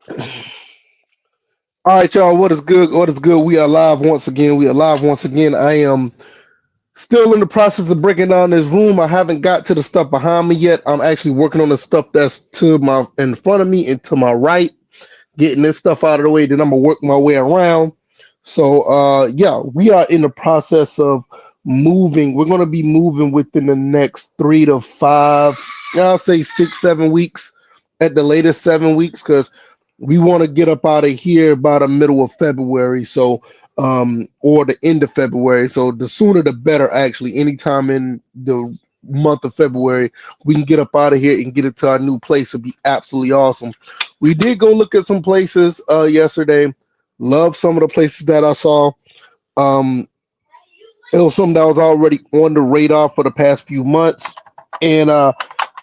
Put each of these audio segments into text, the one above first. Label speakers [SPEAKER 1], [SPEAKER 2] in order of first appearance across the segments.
[SPEAKER 1] All right, y'all. What is good? What is good? We are live once again. We are live once again. I am still in the process of breaking down this room. I haven't got to the stuff behind me yet. I'm actually working on the stuff that's to my in front of me and to my right, getting this stuff out of the way. Then I'm gonna work my way around. So, yeah, we are in the process of moving. We're gonna be moving within the next 3 to 5, I'll say 6, 7 weeks, at the latest 7 weeks, because we want to get up out of here by the middle of February. So, or the end of February. So the sooner the better. Actually, anytime in the month of February, we can get up out of here and get into our new place. It'd be absolutely awesome. We did go look at some places yesterday. Love some of the places that I saw. Um, it was something that was already on the radar for the past few months, and I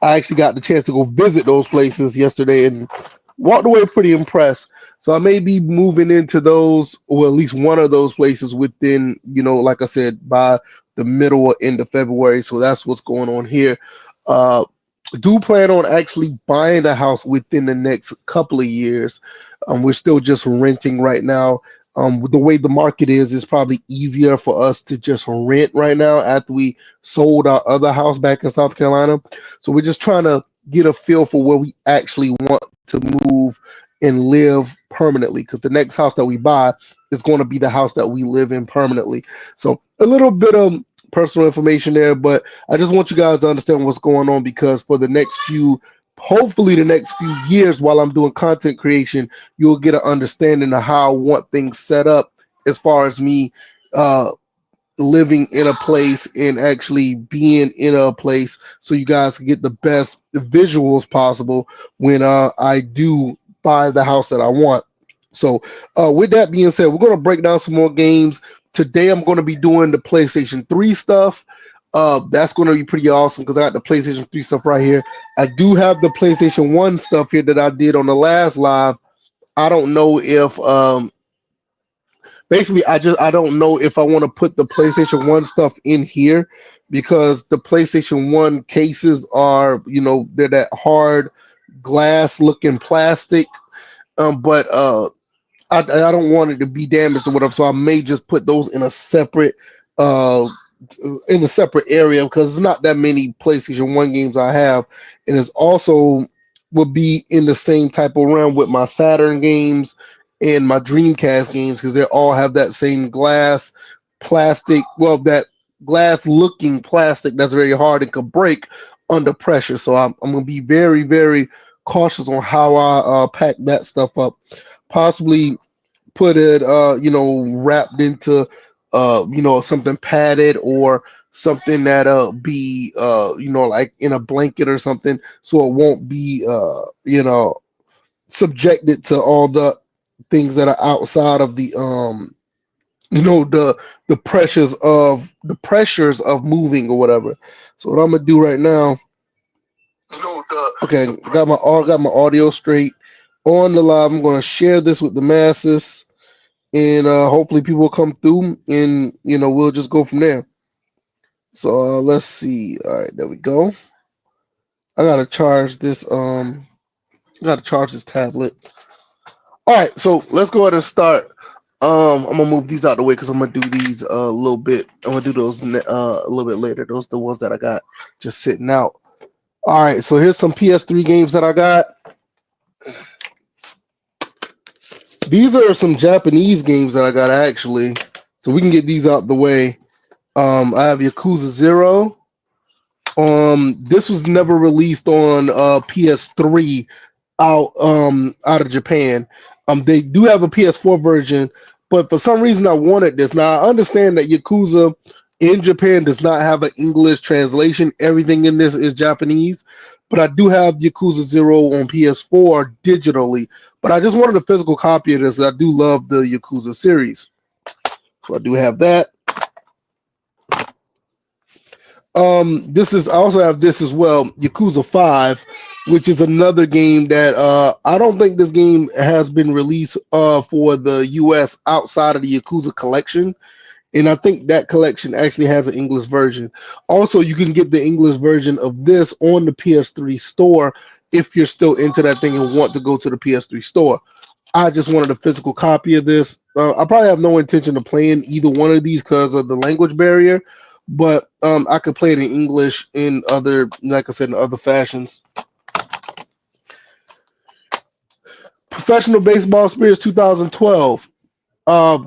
[SPEAKER 1] actually got the chance to go visit those places yesterday and walked away pretty impressed. So I may be moving into those, or at least one of those places within, like I said, by the middle or end of February. So that's what's going on here. Uh, do plan on actually buying a house within the next couple of years. We're still just renting right now. The way the market is, it's probably easier for us to just rent right now after we sold our other house back in South Carolina. So we're just trying to get a feel for where we actually want to move and live permanently, because the next house that we buy is going to be the house that we live in permanently. So a little bit of personal information there, but I just want you guys to understand what's going on, because for the next few, hopefully the next few years, while I'm doing content creation, you'll get an understanding of how I want things set up as far as me uh living in a place and actually being in a place, so you guys can get the best visuals possible when I do buy the house that I want. So with that being said, we're going to break down some more games. Today I'm going to be doing the PlayStation 3 stuff. That's going to be pretty awesome because I got the PlayStation 3 stuff right here. I do have the PlayStation 1 stuff here that I did on the last live. I don't know if basically I don't know if I want to put the PlayStation 1 stuff in here, because the PlayStation 1 cases are, they're that hard glass looking plastic. But I don't want it to be damaged or whatever, so I may just put those uh in a separate area, because it's not that many PlayStation 1 games I have, and it's also will be in the same type of realm with my Saturn games and my Dreamcast games, because they all have that same glass plastic, well, that glass looking plastic that's very hard and could break under pressure. So I'm going to be very, very cautious on how I pack that stuff up. Possibly put it wrapped into something padded, or something that be like in a blanket or something, so it won't be subjected to all the things that are outside of the the pressures of moving or whatever. So what I'm gonna do right now, okay, got my audio straight on the live. I'm gonna share this with the masses, and hopefully people will come through, and we'll just go from there. So let's see. All right, there we go. I gotta charge this. I gotta charge this tablet. All right, so let's go ahead and start. I'm gonna move these out of the way because I'm gonna do these a little bit. I'm gonna do those a little bit later. Those are the ones that I got just sitting out. All right, so here's some PS3 games that I got. These are some Japanese games that I got actually, so we can get these out the way. I have Yakuza Zero. This was never released on PS3 out of Japan. They do have a PS4 version, but for some reason I wanted this. Now I understand that Yakuza in Japan does not have an English translation. Everything in this is Japanese, but I do have Yakuza Zero on PS4 digitally. But I just wanted a physical copy of this. I do love the Yakuza series, so I do have that. This is I also have this as well, Yakuza 5, which is another game that I don't think this game has been released for the US outside of the Yakuza collection. And I think that collection actually has an English version. Also, you can get the English version of this on the PS3 store if you're still into that thing and want to go to the PS3 store. I just wanted a physical copy of this. I probably have no intention of playing either one of these because of the language barrier, but I could play it in English in other, like I said, in other fashions. Professional Baseball Spirits 2012.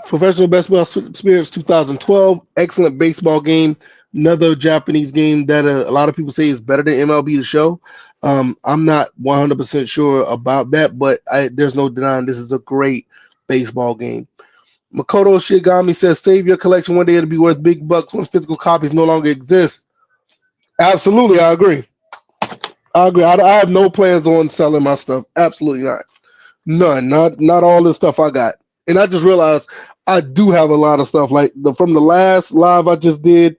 [SPEAKER 1] Professional Baseball Spirits 2012. Excellent baseball game. Another Japanese game that a lot of people say is better than MLB The Show. I'm not 100% sure about that, but there's no denying this is a great baseball game. Makoto Shigami says, save your collection one day. It'll be worth big bucks when physical copies no longer exist. Absolutely, I agree. I have no plans on selling my stuff. Absolutely not. None. Not all the stuff I got. And I just realized I do have a lot of stuff. Like from the last live I just did,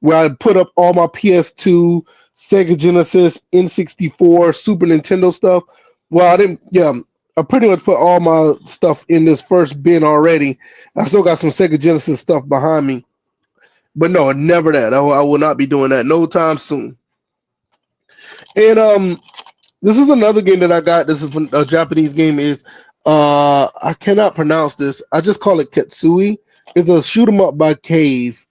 [SPEAKER 1] where I put up all my PS2, Sega Genesis, N64, Super Nintendo stuff. Well, I didn't. Yeah, I pretty much put all my stuff in this first bin already. I still got some Sega Genesis stuff behind me. But no, never that. I will not be doing that no time soon. And this is another game that I got. This is a Japanese game. Is I cannot pronounce this. I just call it Ketsui. It's a shoot 'em up by Cave.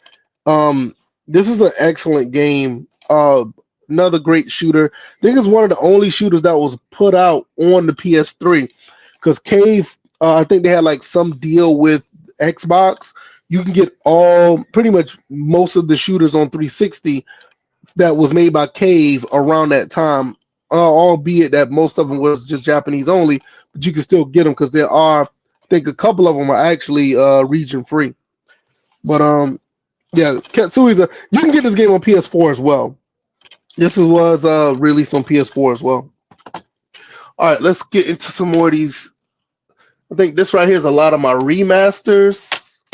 [SPEAKER 1] This is an excellent game. Another great shooter. I think it's one of the only shooters that was put out on the PS3 because Cave. I think they had like some deal with Xbox. You can get pretty much most of the shooters on 360 that was made by Cave around that time. Albeit that most of them was just Japanese only, but you can still get them because there are, I think, a couple of them are actually region free. But yeah, Katsui's you can get this game on PS4 as well. This was released on PS4 as well. All right, let's get into some more of these. I think this right here is a lot of my remasters.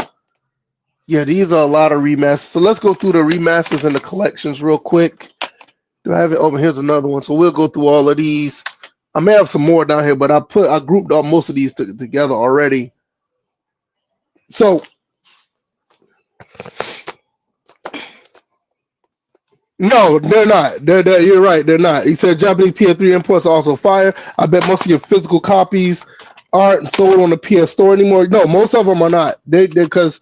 [SPEAKER 1] Yeah, these are a lot of remasters. So let's go through the remasters and the collections real quick. Do I have it over? Here's another one. So we'll go through all of these. I may have some more down here, but I grouped all most of these together already. So no, they're not. You're right. They're not. He said Japanese PS3 imports are also fire. I bet most of your physical copies aren't sold on the PS Store anymore. No, most of them are not. Because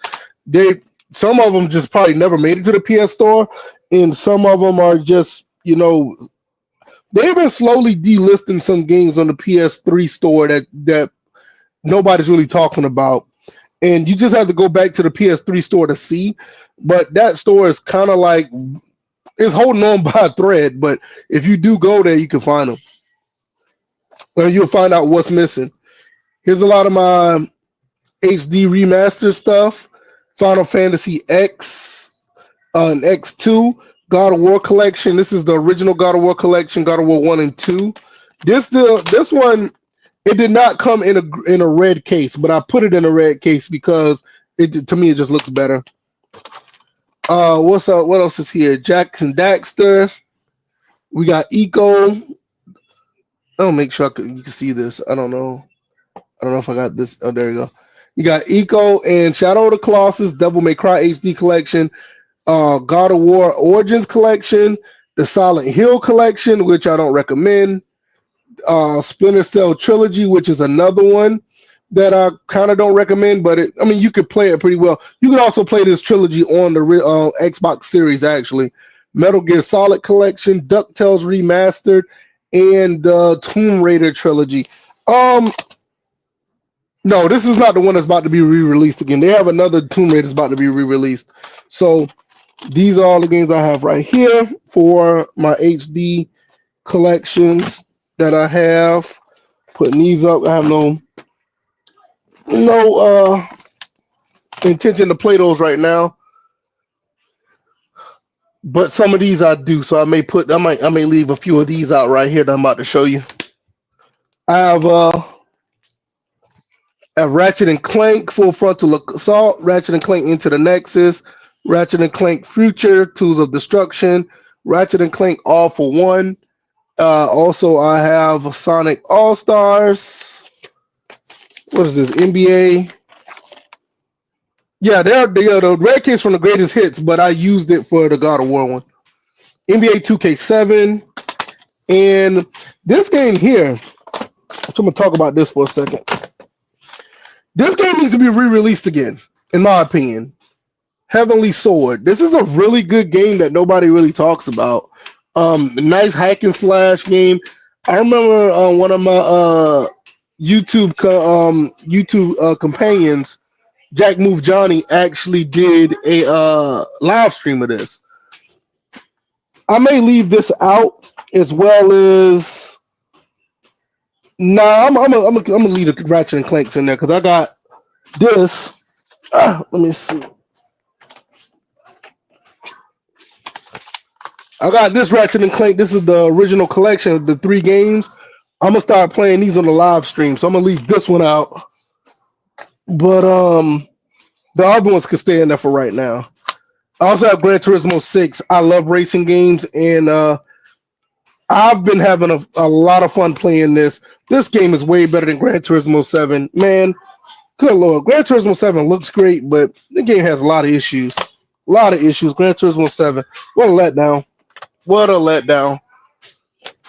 [SPEAKER 1] some of them just probably never made it to the PS Store, and some of them are just they've been slowly delisting some games on the PS3 store that nobody's really talking about. And you just have to go back to the PS3 store to see. But that store is kind of like, it's holding on by a thread. But if you do go there, you can find them. And you'll find out what's missing. Here's a lot of my HD remaster stuff. Final Fantasy X and X2. God of War collection. This is the original God of War collection, God of War 1 and 2. This one, it did not come in a red case, but I put it in a red case because to me it just looks better. What's up? What else is here? Jak and Daxter. We got Eco. I'll make sure you can see this. I don't know if I got this. Oh, there you go. You got Eco and Shadow of the Colossus, Devil May Cry HD collection. God of War Origins collection, the Silent Hill collection, which I don't recommend, Splinter Cell Trilogy, which is another one that I kind of don't recommend, but you could play it pretty well. You can also play this trilogy on the Xbox Series, actually. Metal Gear Solid collection, DuckTales Remastered, and the Tomb Raider trilogy. No, this is not the one that's about to be re-released again. They have another Tomb Raider that's about to be re-released. So these are all the games I have right here for my HD collections that I have. Putting these up. I have no intention to play those right now. But some of these I do. So I may leave a few of these out right here that I'm about to show you. I have a Ratchet and Clank Full Frontal Assault, Ratchet and Clank Into the Nexus, Ratchet and Clank Future, Tools of Destruction, Ratchet and Clank All for One. Also, I have Sonic All Stars. What is this? NBA. Yeah, they're the red case from the greatest hits, but I used it for the God of War one. NBA 2K7 And this game here, I'm gonna talk about this for a second. This game needs to be re-released again, in my opinion. Heavenly Sword. This is a really good game that nobody really talks about. Nice hack and slash game. I remember one of my YouTube companions, Jack Move Johnny, actually did a live stream of this. I may leave this out as well as. Nah, I'm gonna leave the Ratchet and Clanks in there because I got this. Let me see. I got this Ratchet and Clank. This is the original collection of the 3 games. I'm gonna start playing these on the live stream, so I'm gonna leave this one out. But the other ones can stay in there for right now. I also have Gran Turismo 6. I love racing games, and I've been having a lot of fun playing this. This game is way better than Gran Turismo 7. Man, good lord. Gran Turismo 7 looks great, but the game has a lot of issues. A lot of issues. Gran Turismo 7. What a letdown. What a letdown.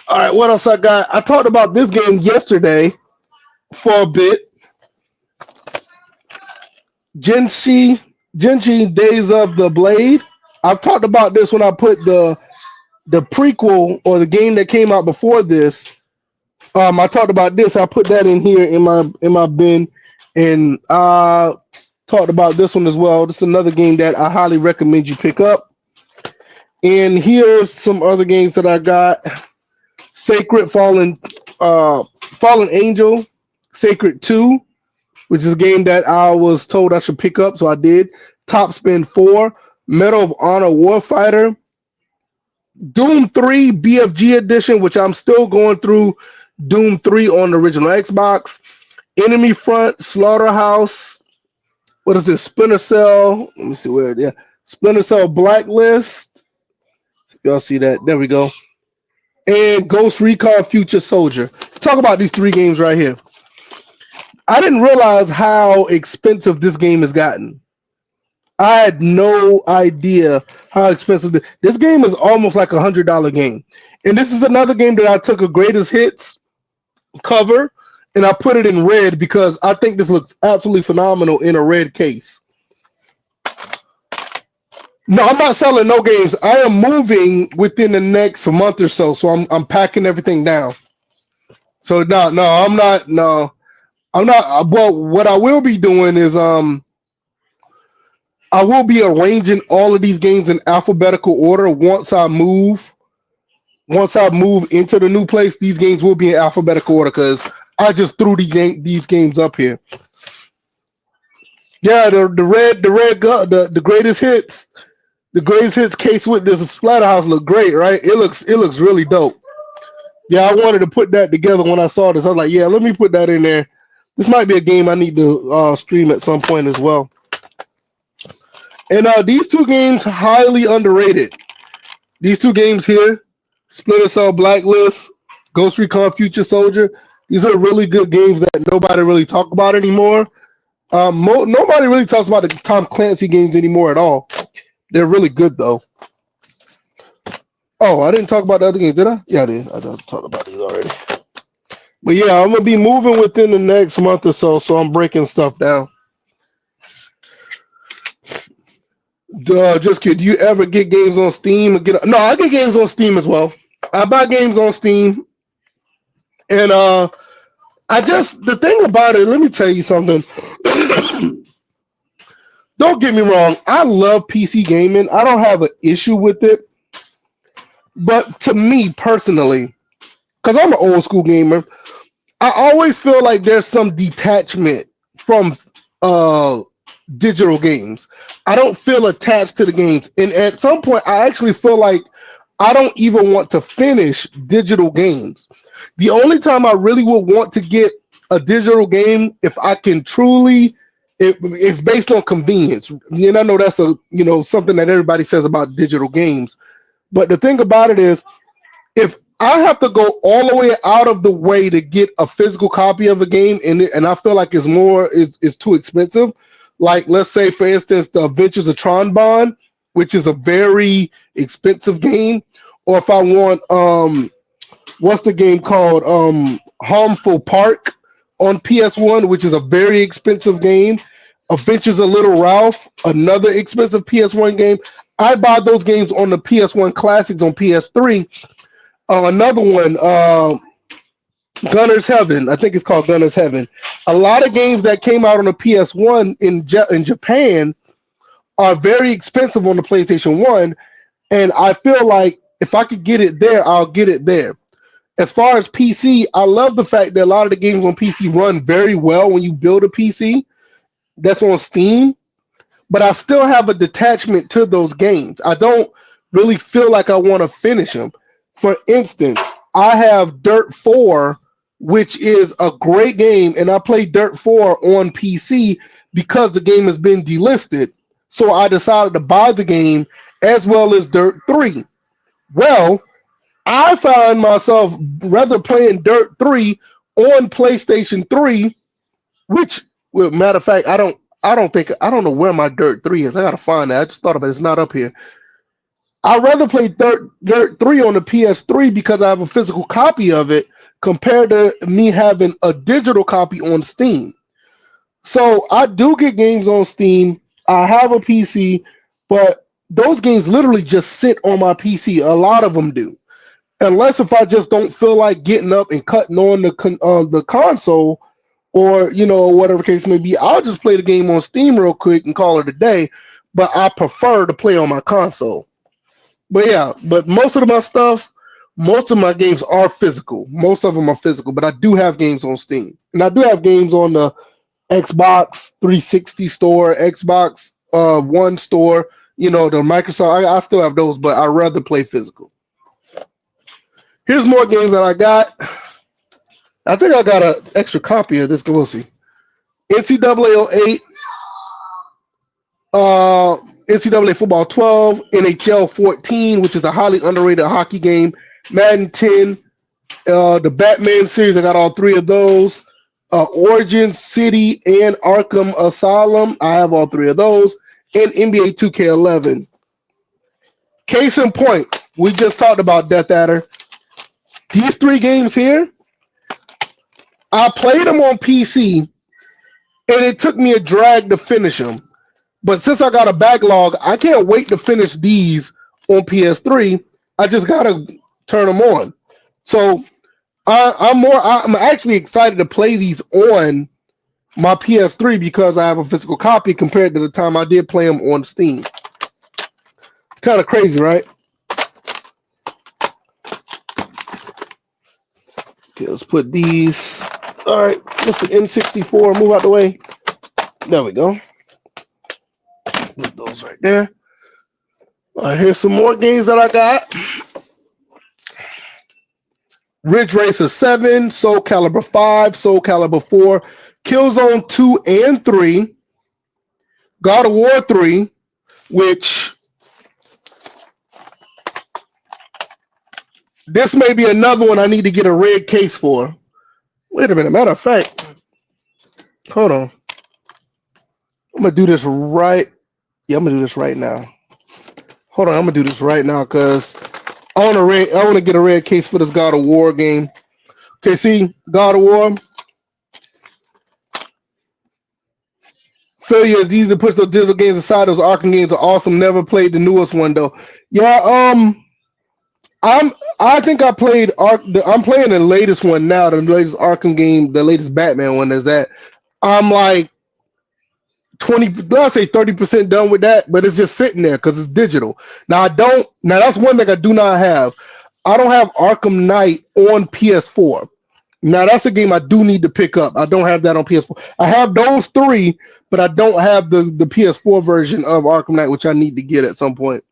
[SPEAKER 1] All right, what else I got? I talked about this game yesterday for a bit. Genshin Days of the Blade. I've talked about this when I put the prequel or the game that came out before this. I talked about this. I put that in here in my bin, and I talked about this one as well. This is another game that I highly recommend you pick up. And here's some other games that I got: Sacred Fallen Angel, Sacred 2, which is a game that I was told I should pick up, so I did. Top Spin 4, Medal of Honor Warfighter, Doom 3 BFG edition, which I'm still going through Doom 3 on the original Xbox, Enemy Front, Slaughterhouse, what is this? Splinter Cell. Let me see where. Yeah, Splinter Cell Blacklist. Y'all see that? There we go. And Ghost Recon Future Soldier. Talk about these 3 games right here. I didn't realize how expensive this game has gotten. I had no idea how expensive this game is. Almost like $100 game. And this is another game that I took a greatest hits cover and I put it in red because I think this looks absolutely phenomenal in a red case. No, I'm not selling no games. I am moving within the next month or so, so I'm packing everything down. So I'm not. Well, what I will be doing is I will be arranging all of these games in alphabetical order once I move. Once I move into the new place, these games will be in alphabetical order because I just threw these games up here. Yeah, the greatest hits. The greatest hits case with this Splatterhouse look great, right? It looks really dope. Yeah, I wanted to put that together when I saw this. I was like, yeah, let me put that in there. This might be a game I need to stream at some point as well. And these 2 games, highly underrated. These 2 games here, Splinter Cell Blacklist, Ghost Recon Future Soldier. These are really good games that nobody really talk about anymore. Nobody really talks about the Tom Clancy games anymore at all. They're really good, though. Oh, I didn't talk about the other games, did I? Yeah, I did. I talked about these already. But yeah, I'm going to be moving within the next month or so I'm breaking stuff down. Just kidding. Do you ever get games on Steam? No, I get games on Steam as well. I buy games on Steam. And the thing about it, let me tell you something. Don't get me wrong. I love PC gaming. I don't have an issue with it. But to me personally, because I'm an old school gamer, I always feel like there's some detachment from digital games. I don't feel attached to the games. And at some point, I actually feel like I don't even want to finish digital games. The only time I really would want to get a digital game, if I can truly, it's based on convenience. And I know that's something that everybody says about digital games. But the thing about it is, if I have to go all the way out of the way to get a physical copy of a game, and I feel like it's too expensive. Like, let's say, for instance, the Adventures of Tron Bond, which is a very expensive game, or if I want what's the game called? Harmful Park on PS1, which is a very expensive game. Adventures of Little Ralph, another expensive PS1 game. I bought those games on the PS1 classics on PS3. Another one, Gunner's Heaven. I think it's called Gunner's Heaven. A lot of games that came out on the PS1 in Japan are very expensive on the PlayStation 1. And I feel like if I could get it there, I'll get it there. As far as PC, I love the fact that a lot of the games on PC run very well when you build a PC that's on Steam, but I still have a detachment to those games. I don't really feel like I want to finish them. For instance, I have Dirt 4, which is a great game, and I played Dirt 4 on PC because the game has been delisted. So I decided to buy the game as well as Dirt 3. Well, I found myself rather playing Dirt 3 on PlayStation 3, which, well, matter of fact, I don't know where my Dirt 3 is. I gotta find that. I just thought about it. It's not up here. I'd rather play Dirt 3 on the PS3 because I have a physical copy of it compared to me having a digital copy on Steam. So I do get games on Steam. I have a PC, but those games literally just sit on my PC. A lot of them do. Unless if I just don't feel like getting up and cutting on the console, or whatever case may be, I'll just play the game on Steam real quick and call it a day. But I prefer to play on my console. But yeah, but most of my stuff, most of my games are physical. Most of them are physical, but I do have games on Steam, and I do have games on the Xbox 360 store, Xbox One store. The Microsoft. I still have those, but I rather play physical. Here's more games that I got. I think I got an extra copy of this. We'll see. NCAA 08, NCAA Football 12, NHL 14, which is a highly underrated hockey game, Madden 10, the Batman series. I got all three of those. Origin City and Arkham Asylum. I have all three of those. And NBA 2K11. Case in point, we just talked about Death Adder. These three games here, I played them on PC, and it took me a drag to finish them. But since I got a backlog, I can't wait to finish these on PS3. I just gotta turn them on. So I'm actually excited to play these on my PS3 because I have a physical copy compared to the time I did play them on Steam. It's kind of crazy, right? Okay, let's put these. All right, Mr. N64, move out the way. There we go. Put those right there. All right, here's some more games that I got. Ridge Racer 7, Soul Calibur 5, Soul Calibur 4, Killzone 2 and 3, God of War 3, which this may be another one I need to get a red case for. Wait a minute. Matter of fact, hold on. I'm going to do this right. Yeah, I'm going to do this right now. Hold on. I'm going to do this right now because I want to get a red case for this God of War game. Okay, see, God of War. Failure is easy to push those digital games aside. Those Arkham games are awesome. Never played the newest one though. Yeah, I think I played I'm playing the latest one now, the latest Arkham game, the latest Batman one is that. I'm like 30% done with that, but it's just sitting there because it's digital. Now that's one thing I do not have. I don't have Arkham Knight on PS4. Now that's a game I do need to pick up. I don't have that on PS4. I have those three, but I don't have the PS4 version of Arkham Knight, which I need to get at some point.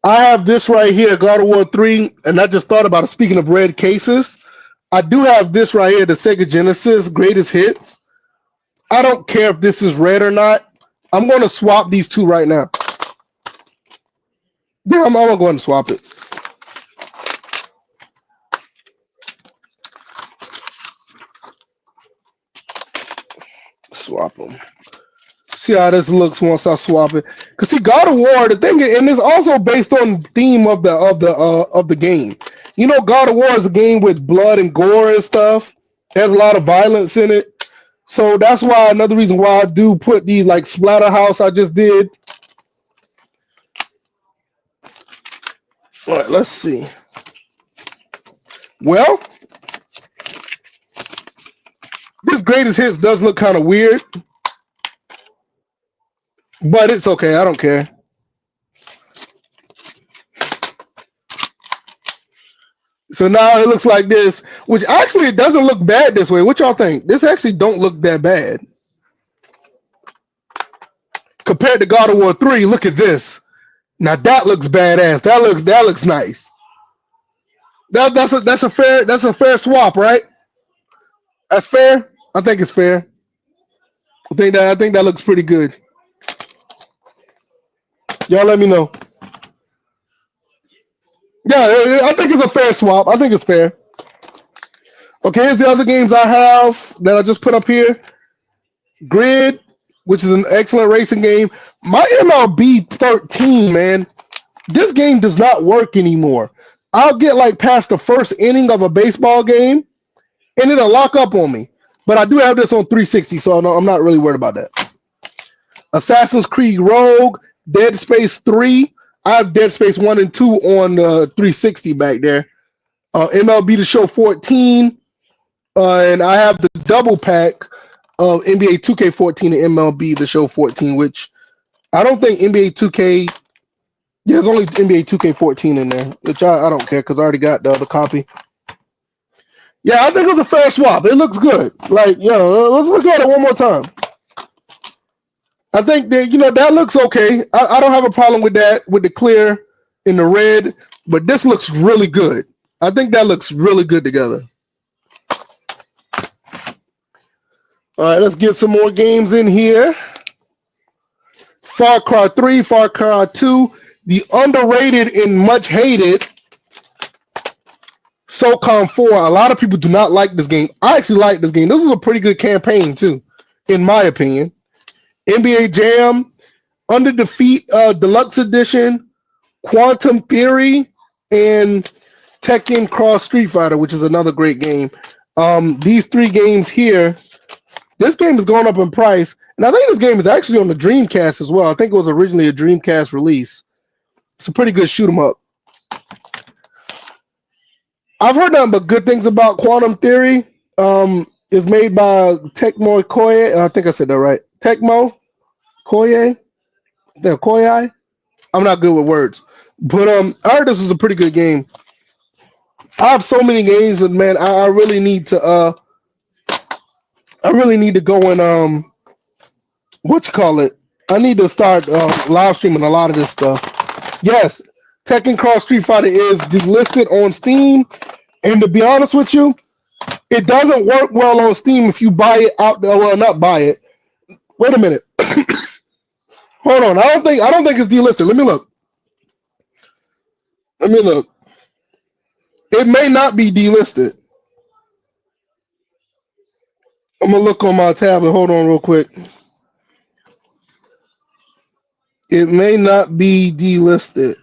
[SPEAKER 1] I have this right here, God of War 3, and I just thought about it. Speaking of red cases, I do have this right here, the Sega Genesis Greatest Hits. I don't care if this is red or not. I'm going to swap these two right now. Yeah, I'm going to go ahead and swap it. Swap them. See how this looks once I swap it. Because Cause see, God of War, the thing, and it's also based on theme of the game. You know, God of War is a game with blood and gore and stuff. There's a lot of violence in it. So that's why another reason why I do put these like Splatterhouse I just did. All right, let's see. Well, this greatest hits does look kind of weird, but it's okay. I don't care. So now it looks like this, which actually it doesn't look bad this way. What y'all think? This actually don't look that bad. Compared to God of War 3, look at this. Now that looks badass. That looks nice. That's a fair swap, right? That's fair. I think it's fair. I think that looks pretty good. Y'all let me know. Yeah, I think it's a fair swap. I think it's fair. Okay, here's the other games I have that I just put up here. Grid, which is an excellent racing game. My MLB 13, man, this game does not work anymore. I'll get like past the first inning of a baseball game and it'll lock up on me. But I do have this on 360, so I'm not really worried about that. Assassin's Creed Rogue, Dead Space 3. I have Dead Space 1 and 2 on the 360 back there. MLB The Show 14. And I have the double pack of NBA 2K14 and MLB The Show 14, which I don't think NBA 2K. Yeah, there's only NBA 2K14 in there, which I don't care because I already got the other copy. Yeah, I think it was a fair swap. It looks good. Like, let's look at it one more time. I think that, that looks okay. I don't have a problem with that, with the clear and the red, but this looks really good. I think that looks really good together. All right, let's get some more games in here. Far Cry 3, Far Cry 2, the underrated and much hated SOCOM 4. A lot of people do not like this game. I actually like this game. This is a pretty good campaign too, in my opinion. NBA Jam, Under Defeat Deluxe Edition, Quantum Theory, and Tekken Cross Street Fighter, which is another great game. These three games here, this game is going up in price, and I think this game is actually on the Dreamcast as well. I think it was originally a Dreamcast release. It's a pretty good shoot 'em up. I've heard nothing but good things about Quantum Theory. It's made by Tecmo Koei. I think I said that right. Tecmo Koei. Koei. I'm not good with words, but I heard this was a pretty good game. I have so many games, and man, I really need to go and I need to start live streaming a lot of this stuff. Yes, Tekken Cross Street Fighter is delisted on Steam, and to be honest with you, it doesn't work well on Steam if you buy it out there. Well, not buy it. Wait a minute. Hold on. I don't think it's delisted. Let me look. It may not be delisted. I'm gonna look on my tablet. Hold on real quick. It may not be delisted.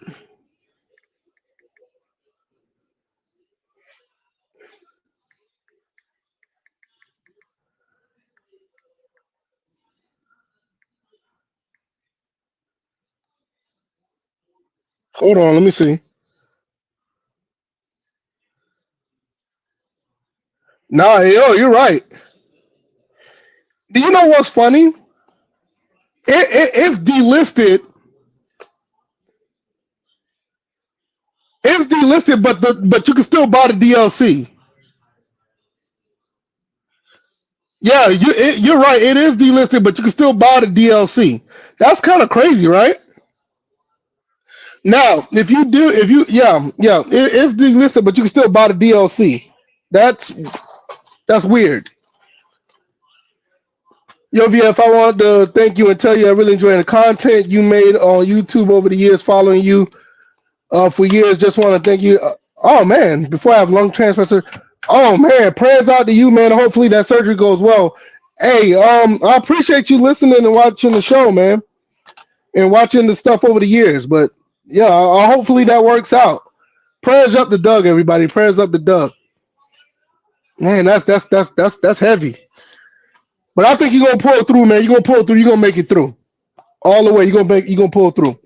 [SPEAKER 1] Hold on, let me see. Nah, you're right. Do you know what's funny? It's delisted. It's delisted, but you can still buy the DLC. Yeah, you're right. It is delisted, but you can still buy the DLC. That's kind of crazy, right? Now, it's delisted, but you can still buy the DLC. That's weird. Yo, VF, I want to thank you and tell you I really enjoy the content you made on YouTube over the years, following you for years. Just want to thank you. Oh man, before I have lung transplant, oh man, prayers out to you, man. Hopefully that surgery goes well. Hey, I appreciate you listening and watching the show, man. and watching the stuff over the years. But yeah, hopefully that works out. Prayers up to Doug, everybody. Prayers up to Doug. Man, that's heavy. But I think you're gonna pull through, man. You're gonna pull through. You're gonna make it through all the way. You're gonna pull through.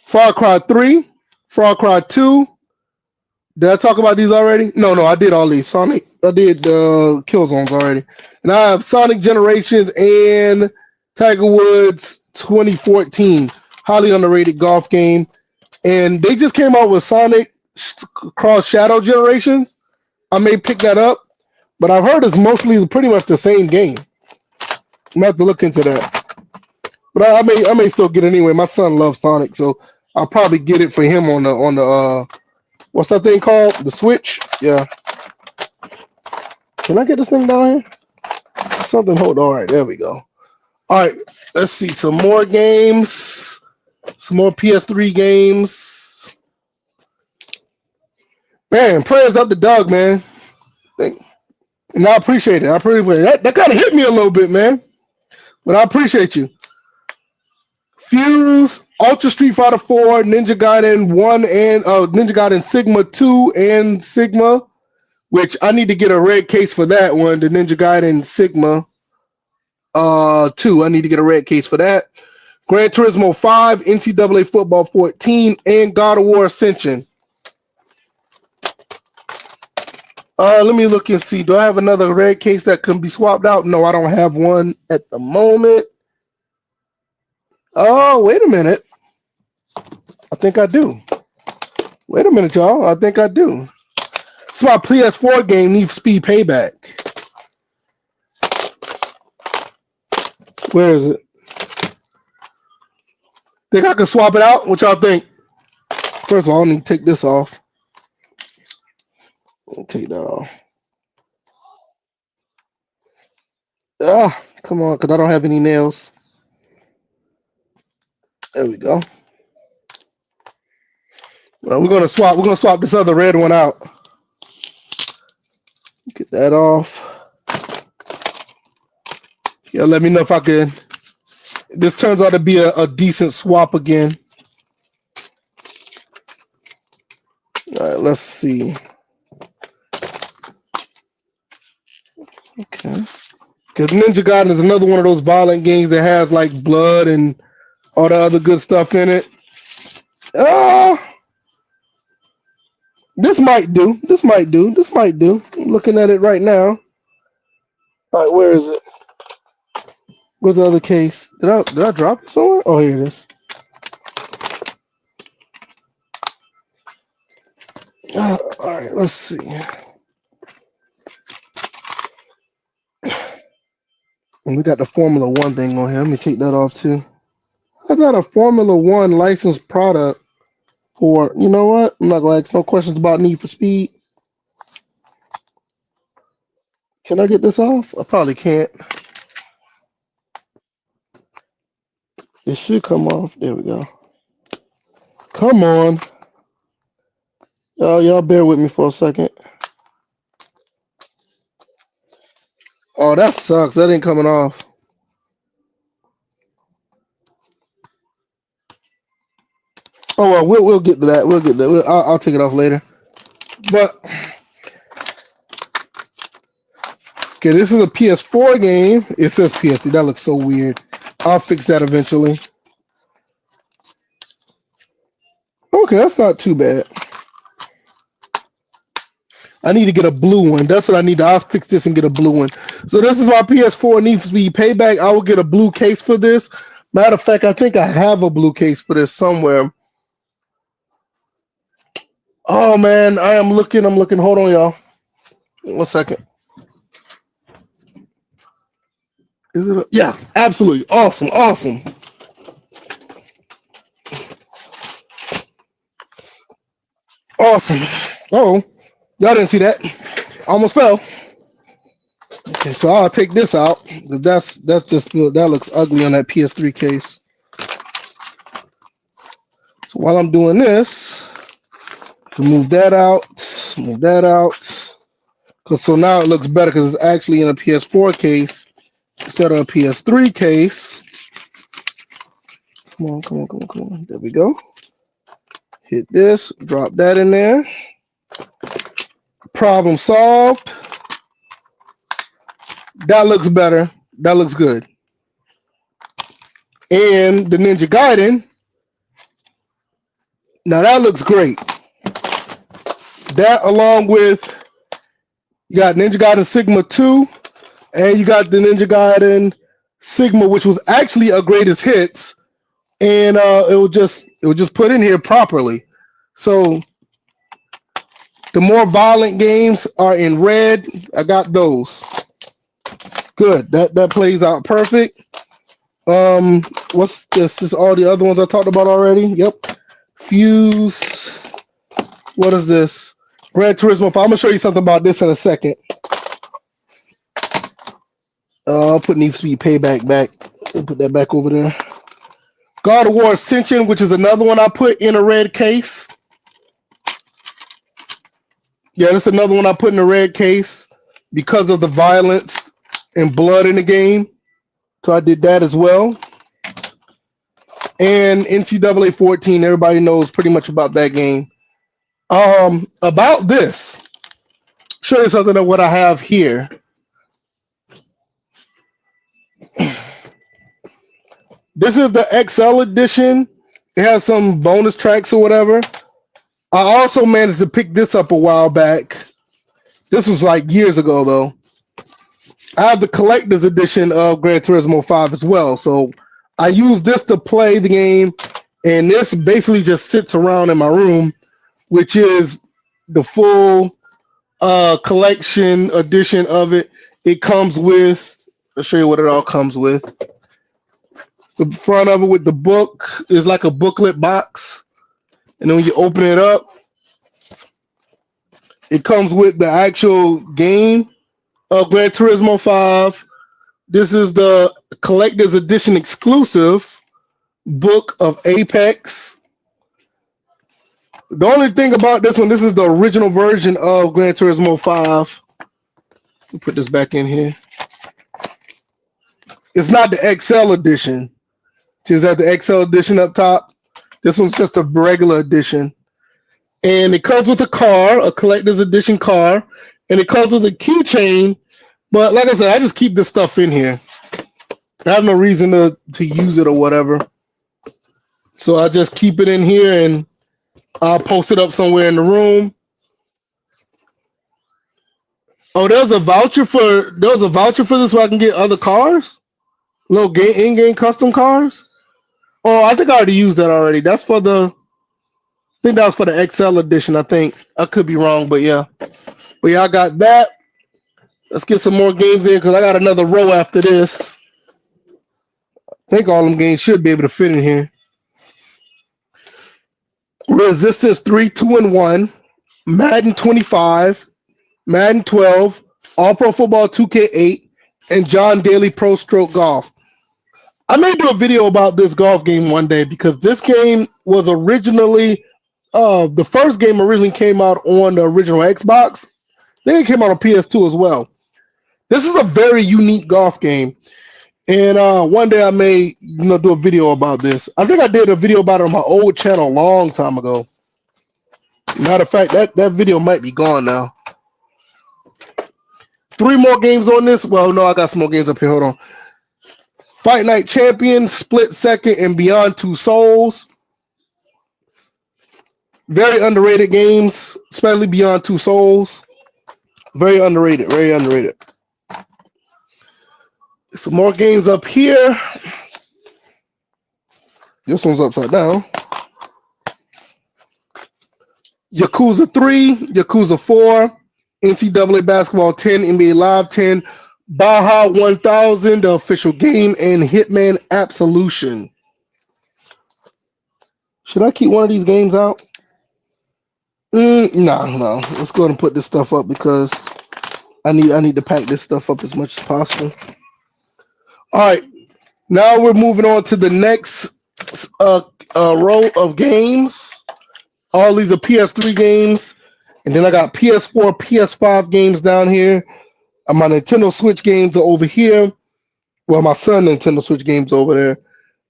[SPEAKER 1] Far Cry 3, Far Cry 2. Did I talk about these already? No, I did all these. Sonic, I did Killzones already. And I have Sonic Generations and Tiger Woods 2014. Highly underrated golf game. And they just came out with Sonic Cross Shadow Generations. I may pick that up, but I've heard it's mostly pretty much the same game. I'm gonna have to look into that. But I may still get it anyway. My son loves Sonic, so I'll probably get it for him on the what's that thing called? The Switch? Yeah. Can I get this thing down here? Something hold. All right, there we go. All right, let's see some more games. Some more PS3 games. Man, prayers up to Doug, man. And I appreciate it. I appreciate it. That kind of hit me a little bit, man. But I appreciate you. Fuse, Ultra Street Fighter 4, Ninja Gaiden 1 and Ninja Gaiden Sigma 2 and Sigma, which I need to get a red case for that one, the Ninja Gaiden Sigma 2. I need to get a red case for that. Gran Turismo 5, NCAA Football 14, and God of War Ascension. Let me look and see. Do I have another red case that can be swapped out? No, I don't have one at the moment. Oh, wait a minute. I think I do. Wait a minute, y'all. I think I do. It's my PS4 game, Need for Speed Payback. Where is it? Think I can swap it out? What y'all think? First of all, I need to take this off. I'll take that off. Ah, come on, because I don't have any nails. There we go. Well, we're gonna swap this other red one out. Get that off. Yeah, let me know if I can. This turns out to be a decent swap again. All right, let's see. Okay. Because Ninja Gaiden is another one of those violent games that has like blood and all the other good stuff in it. This might do. This might do. I'm looking at it right now. All right, where is it? Where's the other case? Did I drop it somewhere? Oh, here it is. All right, let's see. And we got the Formula One thing on here. Let me take that off too. How's that a Formula One licensed product for, you know what? I'm not going to ask no questions about Need for Speed. Can I get this off? I probably can't. It should come off. There we go. Come on. Y'all bear with me for a second. Oh, that sucks. That ain't coming off. Oh, well, we'll get to that. We'll get that. I'll take it off later. But okay, this is a PS4 game. It says PS3. That looks so weird. I'll fix that eventually. Okay, that's not too bad. I need to get a blue one. That's what I need. I'll fix this and get a blue one. So this is my PS4 Need for Speed Payback. I will get a blue case for this. Matter of fact, I think I have a blue case for this somewhere. Oh man, I'm looking. Hold on, y'all. 1 second. Is it? Yeah, absolutely. Awesome. Awesome. Oh, y'all didn't see that. Almost fell. Okay, so I'll take this out. That's just that looks ugly on that PS3 case. So while I'm doing this, I can move that out. So now it looks better because it's actually in a PS4 case instead of a PS3 case. Come on. There we go. Hit this, drop that in there. Problem solved. That looks better. That looks good. And the Ninja Gaiden. Now that looks great. That along with, you got Ninja Gaiden Sigma 2, and you got the Ninja Gaiden Sigma, which was actually a greatest hits, and it was just put in here properly. So the more violent games are in red. I got those. Good. That plays out perfect. What's this? This is all the other ones I talked about already. Yep. Fuse. What is this? Gran Turismo 5. I'm gonna show you something about this in a second. I'll put Need for Speed Payback back. I'll put that back over there. God of War Ascension, which is another one I put in a red case. Yeah, that's another one I put in a red case because of the violence and blood in the game. So I did that as well. And NCAA 14, everybody knows pretty much about that game. About this, show you something of what I have here. This is the XL edition. It has some bonus tracks or whatever. I also managed to pick this up a while back. This was like years ago, though. I have the collector's edition of Gran Turismo 5 as well. So I use this to play the game, and this basically just sits around in my room, which is the full collection edition of it. It comes with, I'll show you what it all comes with. The front of it with the book is like a booklet box. And then when you open it up, it comes with the actual game of Gran Turismo 5. This is the collector's edition exclusive book of Apex. The only thing about this one, this is the original version of Gran Turismo 5. Let me put this back in here. It's not the XL edition. Is that the XL edition up top? This one's just a regular edition. And it comes with a car, a collector's edition car, and it comes with a keychain. But like I said, I just keep this stuff in here. I have no reason to use it or whatever. So I just keep it in here and I'll post it up somewhere in the room. Oh, there's a voucher for this so I can get other cars? Little in-game custom cars? Oh, I think I already used that already. That's for I think that was for the XL edition, I think. I could be wrong, but yeah. But yeah, I got that. Let's get some more games in because I got another row after this. I think all them games should be able to fit in here. Resistance 3, 2, and 1. Madden 25. Madden 12. All Pro Football 2K8. And John Daly Pro Stroke Golf. I may do a video about this golf game one day because this game was originally, the first game originally came out on the original Xbox. Then it came out on PS2 as well. This is a very unique golf game. And one day I may do a video about this. I think I did a video about it on my old channel a long time ago. Matter of fact, that video might be gone now. 3 more games on this. Well, no, I got some more games up here. Hold on. Fight Night Champion, Split Second, and Beyond Two Souls. Very underrated games, especially Beyond Two Souls. Very underrated, very underrated. Some more games up here. This one's upside down. Yakuza 3, Yakuza 4, NCAA Basketball 10, NBA Live 10, Baja 1000, the official game, and Hitman Absolution. Should I keep one of these games out? No. Let's go ahead and put this stuff up because I need to pack this stuff up as much as possible. All right, now we're moving on to the next row of games. All these are PS3 games, and then I got PS4, PS5 games down here. My Nintendo Switch games are over here. Well, my son Nintendo Switch games over there.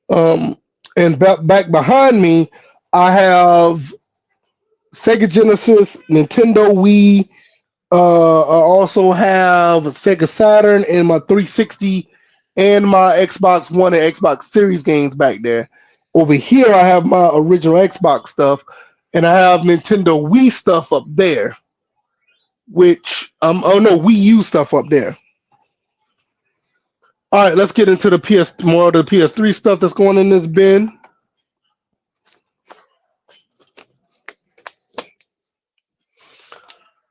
[SPEAKER 1] And And back behind me, I have Sega Genesis, Nintendo Wii. I also have Sega Saturn and my 360 and my Xbox One and Xbox Series games back there. Over here, I have my original Xbox stuff, and I have Nintendo Wii stuff up there. Which oh no, Wii U stuff up there. All right, let's get into the more of the PS3 stuff that's going in this bin.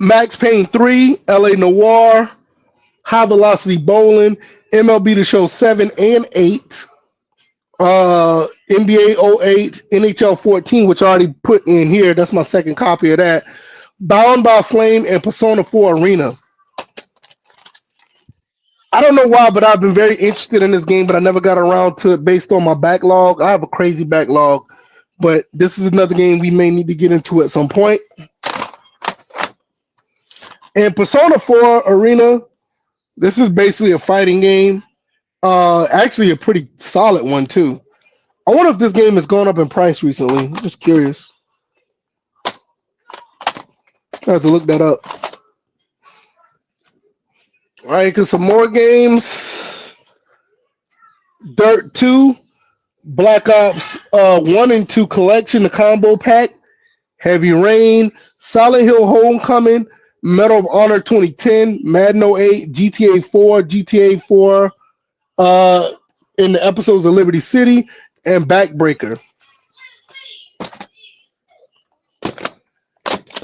[SPEAKER 1] Max Payne 3, LA Noire, High Velocity Bowling, MLB The Show 7 and 8, NBA 08, NHL 14, which I already put in here. That's my second copy of that. Bound by Flame and Persona 4 Arena. I don't know why, but I've been very interested in this game, but I never got around to it based on my backlog. I have a crazy backlog, but this is another game we may need to get into at some point. And Persona 4 Arena, this is basically a fighting game. Actually, a pretty solid one, too. I wonder if this game has gone up in price recently. I'm just curious. I have to look that up. All right, because some more games. Dirt 2, Black Ops 1 and 2 Collection, the combo pack, Heavy Rain, Silent Hill Homecoming, Medal of Honor 2010, Madden 08, GTA 4, GTA 4, in the episodes of Liberty City, and Backbreaker.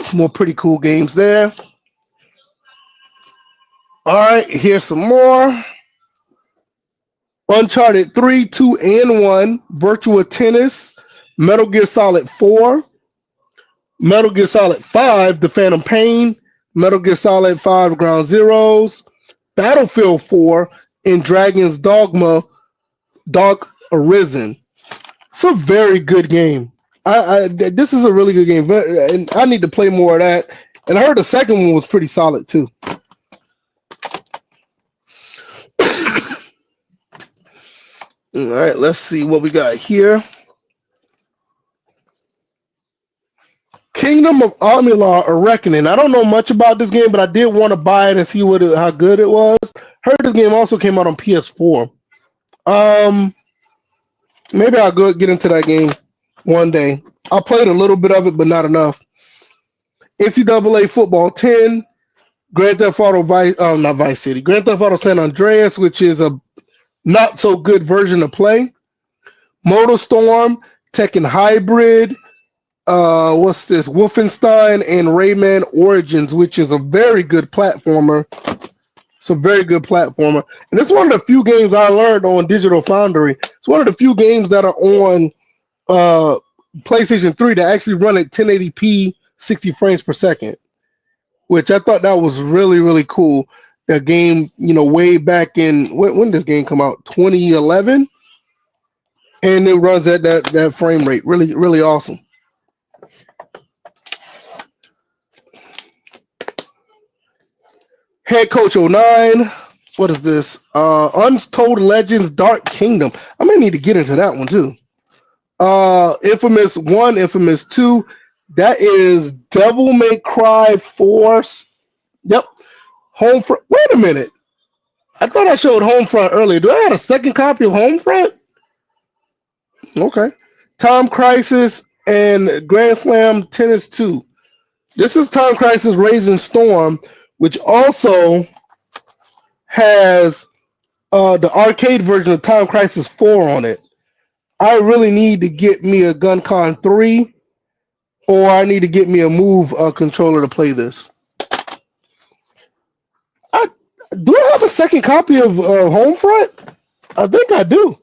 [SPEAKER 1] Some more pretty cool games there. All right, here's some more. Uncharted 3, 2, and 1, Virtua Tennis, Metal Gear Solid 4, Metal Gear Solid 5, The Phantom Pain, Metal Gear Solid 5, Ground Zeroes, Battlefield 4, and Dragon's Dogma, Dark Arisen. It's a very good game. This is a really good game, and I need to play more of that. And I heard the second one was pretty solid, too. All right, let's see what we got here. Kingdom of Amalur: A Reckoning. I don't know much about this game, but I did want to buy it and see how good it was. Heard this game also came out on PS4. Maybe I'll go get into that game one day. I played a little bit of it, but not enough. NCAA Football 10, Grand Theft Auto Vice City, Grand Theft Auto San Andreas, which is a not so good version to play. MotorStorm, Tekken Hybrid, what's this? Wolfenstein and Rayman Origins, which is a very good platformer. It's a very good platformer. And it's one of the few games I learned on Digital Foundry. It's one of the few games that are on PlayStation 3 that actually run at 1080p, 60 frames per second, which I thought that was really, really cool. A game, way back in, when did this game come out? 2011? And it runs at that frame rate. Really, really awesome. Head Coach 09. What is this? Untold Legends Dark Kingdom. I may need to get into that one too. Infamous 1, Infamous 2. That is Devil May Cry 4. Yep. Homefront. Wait a minute. I thought I showed Homefront earlier. Do I have a second copy of Homefront? Okay. Time Crisis and Grand Slam Tennis 2. This is Time Crisis Raging Storm, which also has the arcade version of Time Crisis 4 on it. I really need to get me a GunCon 3, or I need to get me a Move controller to play this. Do I have a second copy of Homefront? I think I do.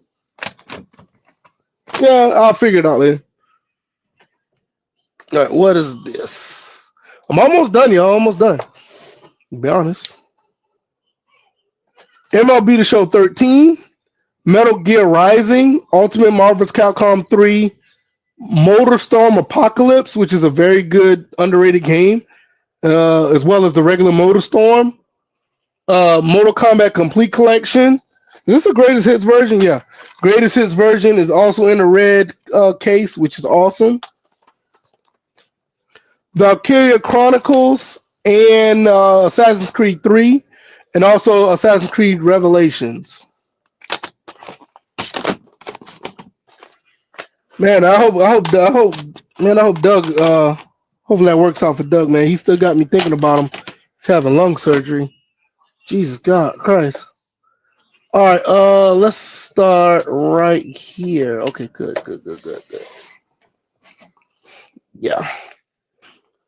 [SPEAKER 1] Yeah, I'll figure it out later. All right, what is this? I'm almost done, y'all. Almost done. To be honest. MLB The Show 13, Metal Gear Rising, Ultimate Marvel's Capcom 3, MotorStorm Apocalypse, which is a very good underrated game, as well as the regular MotorStorm. Mortal Kombat Complete Collection, Is this a greatest hits version? Yeah. Greatest hits version is also in the red case, which is awesome. Valkyria Chronicles and Assassin's Creed 3, and also Assassin's Creed Revelations. Man, I hope Doug. Hopefully that works out for Doug. Man, he still got me thinking about him. He's having lung surgery. Jesus God Christ. All right, let's start right here. Okay, good. Yeah.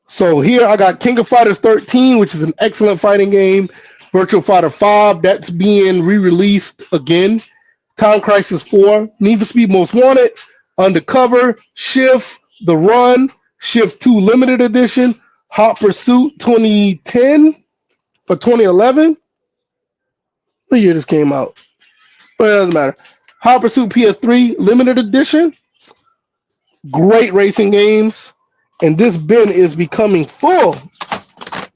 [SPEAKER 1] So here I got King of Fighters 13, which is an excellent fighting game. Virtual Fighter 5, that's being re-released again. Time Crisis 4, Need for Speed Most Wanted, Undercover, Shift, The Run, Shift 2 Limited Edition, Hot Pursuit 2010 or 2011. What year this came out? But it doesn't matter. Hot Pursuit PS3 Limited Edition. Great racing games. And this bin is becoming full. I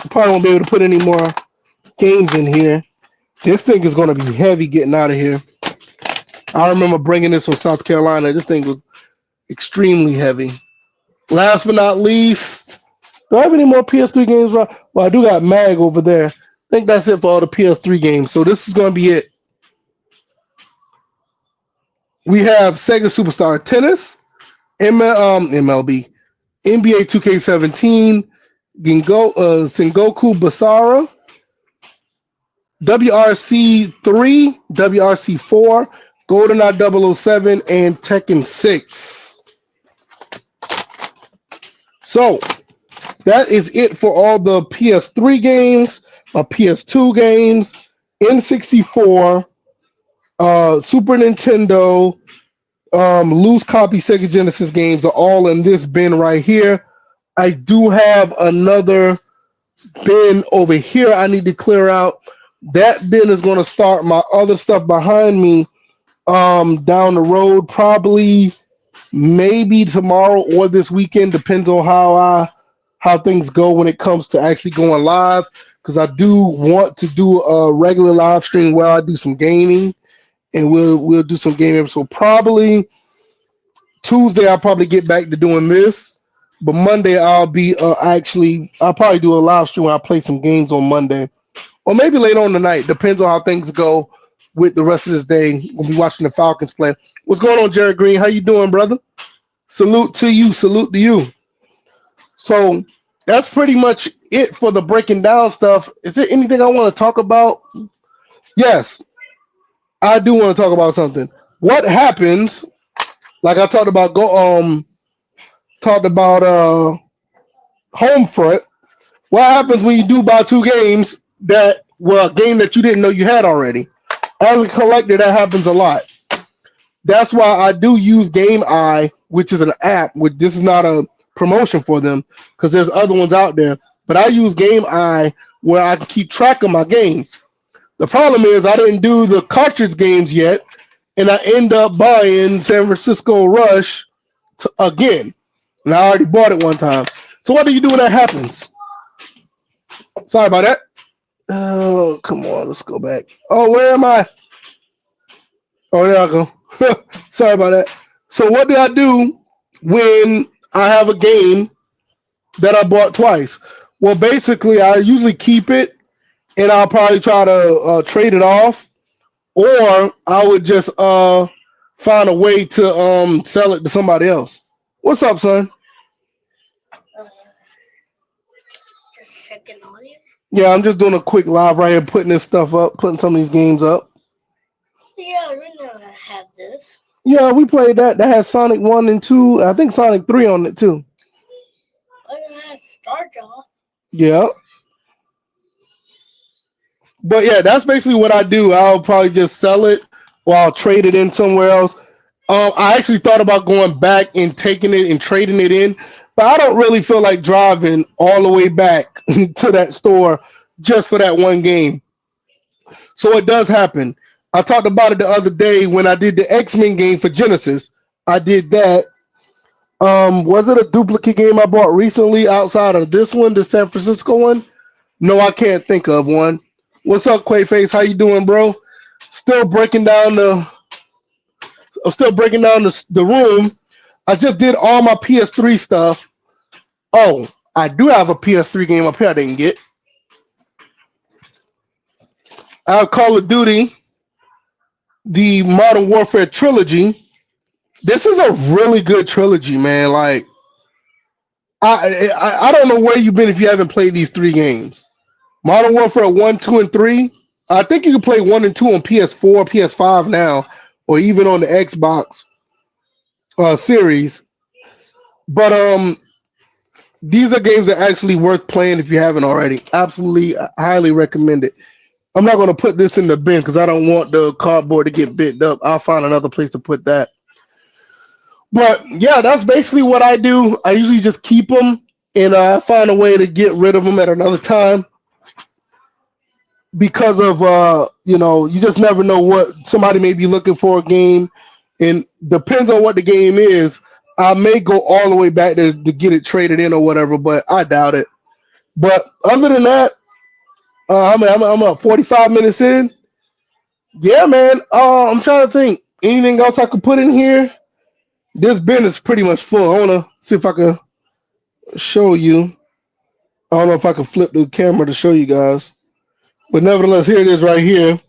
[SPEAKER 1] probably won't be able to put any more games in here. This thing is going to be heavy getting out of here. I remember bringing this from South Carolina. This thing was extremely heavy. Last but not least, do I have any more PS3 games? Well, I do got MAG over there. I think that's it for all the PS3 games. So this is going to be it. We have Sega Superstar Tennis, MLB, NBA 2K17, Sengoku Basara, WRC 3, WRC 4, GoldenEye 007, and Tekken 6. So that is it for all the PS3 games, PS2 games, N64, Super Nintendo, loose copy Sega Genesis games are all in this bin right here. I do have another bin over here I need to clear out. That bin is going to start my other stuff behind me down the road, probably maybe tomorrow or this weekend, depends on how things go when it comes to actually going live, because I do want to do a regular live stream where I do some gaming, and we'll do some gaming. So probably Tuesday I'll probably get back to doing this, but Monday I'll be I'll probably do a live stream where I play some games on Monday, or maybe later on tonight. Depends on how things go with the rest of this day. We'll be watching the Falcons play. What's going on, Jared Green? How you doing, brother? Salute to you. Salute to you. So that's pretty much it for the breaking down stuff. Is there anything I want to talk about? Yes, I do want to talk about something. What happens? Like I talked about Homefront. What happens when you do buy two games that were a game that you didn't know you had already? As a collector, that happens a lot. That's why I do use Game Eye, which is an app. This is not a promotion for them because there's other ones out there. But I use Game Eye where I can keep track of my games. The problem is I didn't do the cartridge games yet, and I end up buying San Francisco Rush again. And I already bought it one time. So what do you do when that happens? Sorry about that. Oh, come on. Let's go back. Oh, where am I? Oh, there I go. Sorry about that. So what do I do when I have a game that I bought twice? Well, basically, I usually keep it, and I'll probably try to trade it off, or I would just find a way to sell it to somebody else. What's up, son?
[SPEAKER 2] Uh, just checking on you.
[SPEAKER 1] Yeah, I'm just doing a quick live right here, putting this stuff up, putting some of these games up.
[SPEAKER 2] Yeah, I know I have this.
[SPEAKER 1] Yeah, we played that. That has Sonic 1 and 2. I think Sonic 3 on it too.
[SPEAKER 2] I have Starjaw.
[SPEAKER 1] Yeah. But yeah, that's basically what I do. I'll probably just sell it or I'll trade it in somewhere else. I actually thought about going back and taking it and trading it in, but I don't really feel like driving all the way back to that store just for that one game. So it does happen. I talked about it the other day when I did the X-Men game for Genesis. I did that. Was it a duplicate game I bought recently outside of this one, the San Francisco one? No, I can't think of one. What's up, Quayface? How you doing, bro? Still breaking down the. I'm still breaking down the room. I just did all my PS3 stuff. Oh, I do have a PS3 game up here I didn't get. I have Call of Duty, the Modern Warfare trilogy. This is a really good trilogy, man. Like, I don't know where you've been if you haven't played these three games. Modern Warfare 1, 2, and 3. I think you can play 1 and 2 on PS4, PS5 now, or even on the Xbox series. But these are games that are actually worth playing if you haven't already. Absolutely, highly recommend it. I'm not going to put this in the bin because I don't want the cardboard to get bit up. I'll find another place to put that. But yeah, that's basically what I do. I usually just keep them and I find a way to get rid of them at another time because of you just never know what somebody may be looking for a game, and depends on what the game is. I may go all the way back to get it traded in or whatever, but I doubt it. But other than that, I'm up 45 minutes in. Yeah, man. I'm trying to think. Anything else I could put in here? This bin is pretty much full. I want to see if I can show you. I don't know if I can flip the camera to show you guys. But nevertheless, here it is right here.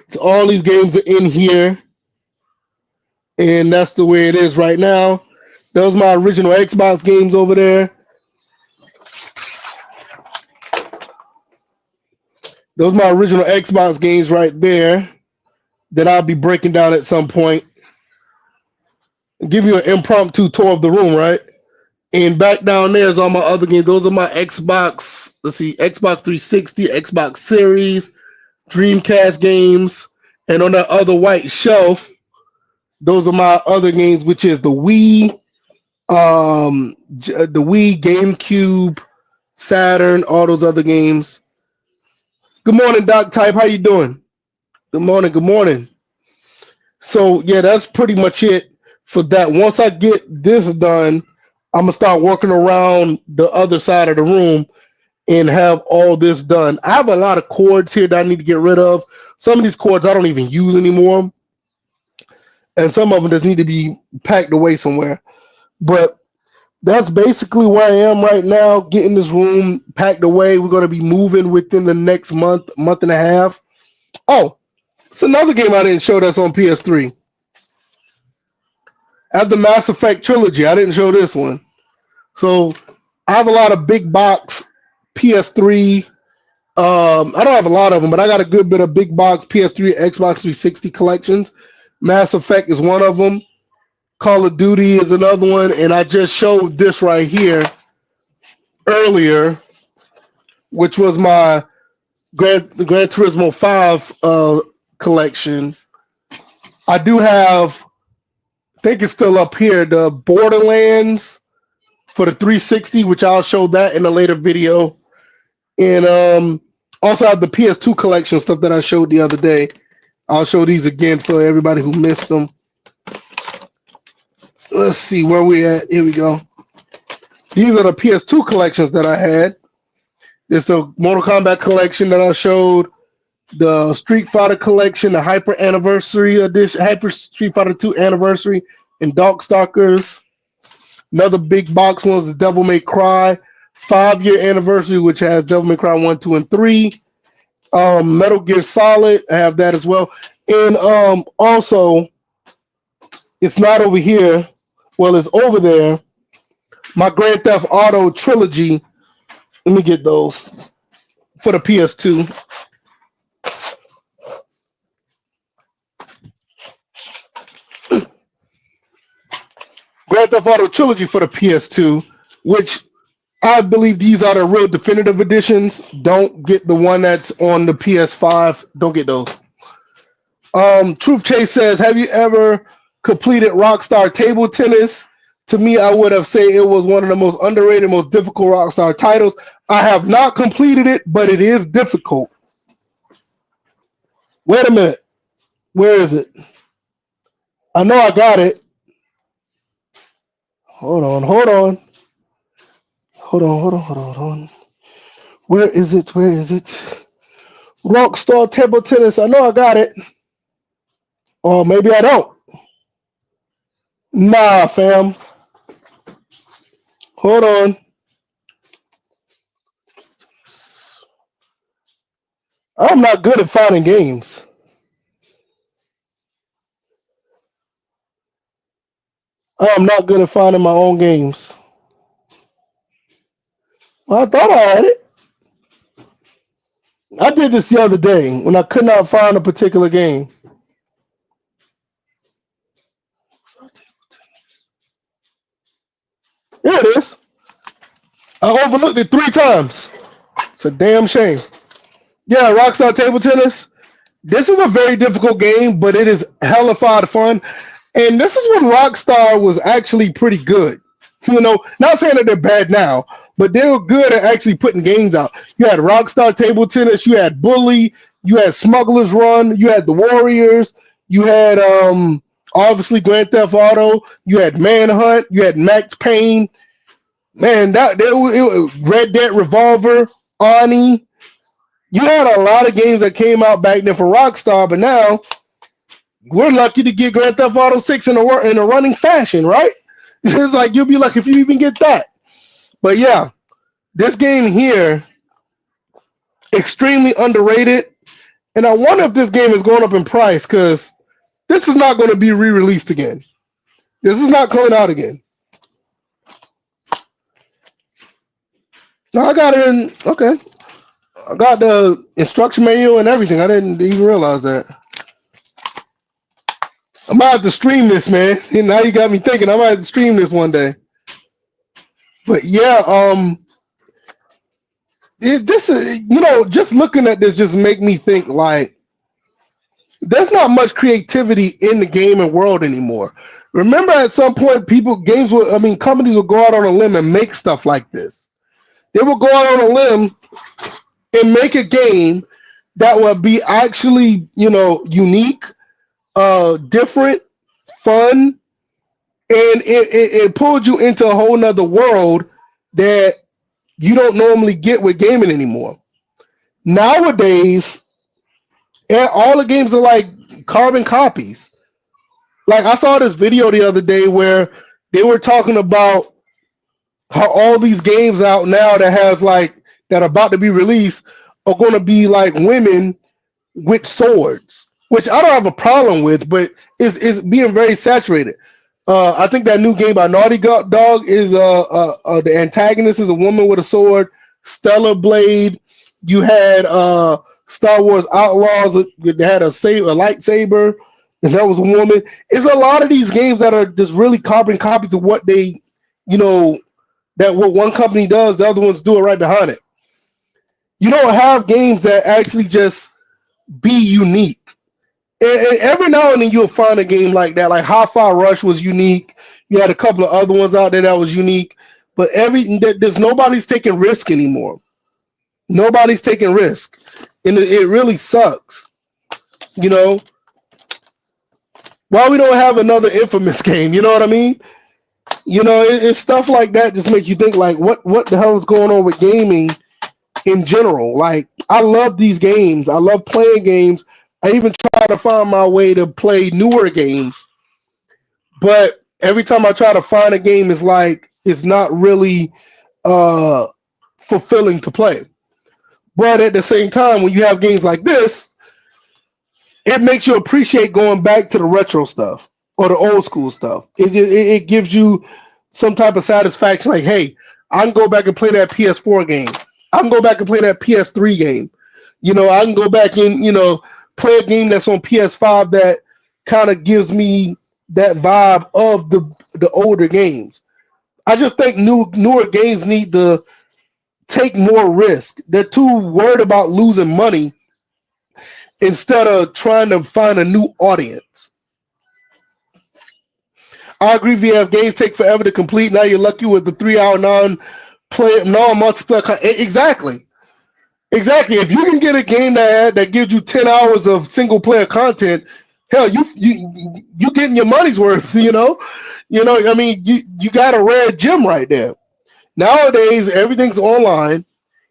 [SPEAKER 1] So all these games are in here. And that's the way it is right now. Those are my original Xbox games over there. Those are my original Xbox games right there that I'll be breaking down at some point. Give you an impromptu tour of the room, right? And back down there is all my other games. Those are my Xbox, let's see, Xbox 360, Xbox Series, Dreamcast games. And on that other white shelf, those are my other games, which is the Wii, GameCube, Saturn, all those other games. Good morning, Doc Type. How you doing? Good morning. Good morning. So yeah, that's pretty much it for that. Once I get this done, I'm gonna start working around the other side of the room and have all this done. I have a lot of cords here that I need to get rid of. Some of these cords I don't even use anymore, and some of them just need to be packed away somewhere. But that's basically where I am right now, getting this room packed away. We're going to be moving within the next month and a half. Oh, it's another game I didn't show that's on PS3. I have the Mass Effect trilogy. I didn't show this one. So I have a lot of big box PS3. I don't have a lot of them, but I got a good bit of big box PS3, Xbox 360 collections. Mass Effect is one of them. Call of Duty is another one, and I just showed this right here earlier, which was my Gran Turismo 5 collection. I do have, I think it's still up here, the Borderlands for the 360, which I'll show that in a later video. And also have the PS2 collection stuff that I showed the other day. I'll show these again for everybody who missed them. Let's see where we at. Here we go. These are the PS2 collections that I had. There's the Mortal Kombat collection that I showed, the Street Fighter collection, the Hyper Anniversary Edition, Hyper Street Fighter 2 Anniversary, and Darkstalkers. Another big box one is the Devil May Cry 5-year anniversary, which has Devil May Cry 1, 2, and 3. Metal Gear Solid, I have that as well. And also, it's not over here. Well, it's over there. My Grand Theft Auto trilogy. Let me get those for the PS2. Grand Theft Auto trilogy for the PS2, which I believe these are the real definitive editions. Don't get the one that's on the PS5. Don't get those. Truth Chase says, have you ever completed Rockstar Table Tennis? To me, I would have said it was one of the most underrated, most difficult Rockstar titles. I have not completed it, but it is difficult. Wait a minute. Where is it? I know I got it. Hold on. Where is it? Rockstar Table Tennis. I know I got it. Or maybe I don't. Nah, fam. Hold on. I'm not good at finding games. I'm not good at finding my own games. Well, I thought I had it. I did this the other day when I could not find a particular game. Here it is. I overlooked it 3 times. It's a damn shame. Yeah, Rockstar Table Tennis. This is a very difficult game, but it is hellified fun. And this is when Rockstar was actually pretty good. You know, not saying that they're bad now, but they were good at actually putting games out. You had Rockstar Table Tennis, you had Bully, you had Smuggler's Run, you had The Warriors, you had obviously Grand Theft Auto, you had Manhunt, you had Max Payne. Man, it Red Dead Revolver, Ani. You had a lot of games that came out back then for Rockstar, but now we're lucky to get Grand Theft Auto 6 in a running fashion, right? It's like you'll be lucky if you even get that. But yeah, this game here, extremely underrated. And I wonder if this game is going up in price because this is not going to be re-released again. This is not coming out again. No, I got it in. Okay. I got the instruction manual and everything. I didn't even realize that. I might have to stream this, man. And now you got me thinking I might have to stream this one day. But yeah, this is, just looking at this just make me think like there's not much creativity in the gaming world anymore. Remember at some point companies will go out on a limb and make stuff like this. They will go out on a limb and make a game that will be actually, unique, different, fun, and it pulled you into a whole nother world that you don't normally get with gaming anymore. Nowadays, all the games are like carbon copies. Like I saw this video the other day where they were talking about how all these games out now that are about to be released are going to be like women with swords, which I don't have a problem with, but is being very saturated. I think that new game by Naughty Dog is the antagonist is a woman with a sword. Stellar Blade. You had Star Wars Outlaws that had a lightsaber, and that was a woman. It's a lot of these games that are just really carbon copies of what they, that what one company does, the other ones do it right behind it. You don't have games that actually just be unique. And every now and then you'll find a game like that. Like Hi-Fi Rush was unique. You had a couple of other ones out there that was unique. But there's nobody's taking risk anymore. Nobody's taking risk. And it really sucks. Why we don't have another Infamous game? You know what I mean? It's stuff like that just makes you think like, what the hell is going on with gaming in general? Like, I love these games. I love playing games. I even try to find my way to play newer games. But every time I try to find a game, it's not really fulfilling to play. But at the same time, when you have games like this, it makes you appreciate going back to the retro stuff or the old school stuff. It gives you some type of satisfaction. Like, hey, I can go back and play that PS4 game. I can go back and play that PS3 game. I can go back and, play a game that's on PS5 that kind of gives me that vibe of the older games. I just think newer games need to take more risk. They're too worried about losing money instead of trying to find a new audience. I agree, VF games take forever to complete. Now you're lucky with the 3-hour non-multiplayer. Exactly. If you can get a game that gives you 10 hours of single player content, hell, you getting your money's worth. I mean, you got a rare gem right there. Nowadays, everything's online.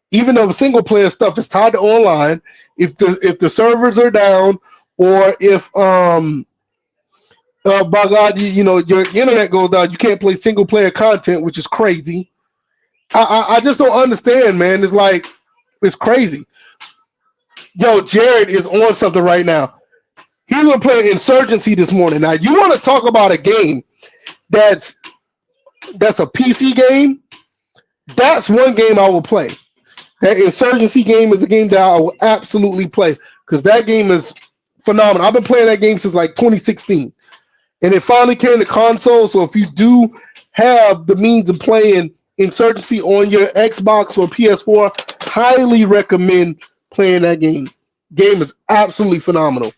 [SPEAKER 1] Even though single player stuff is tied to online, if the servers are down, or if by God, you know, your internet goes down, you can't play single player content, which is crazy. I just don't understand, man. It's like it's crazy. Yo, Jared is on something right now. He's gonna play Insurgency this morning. Now, you want to talk about a game that's a PC game? That's one game I will play. That Insurgency game is a game that I will absolutely play because that game is phenomenal. I've been playing that game since like 2016, and it finally came to console. So if you do have the means of playing Insurgency on your Xbox or PS4, highly recommend playing that game. Game is absolutely phenomenal.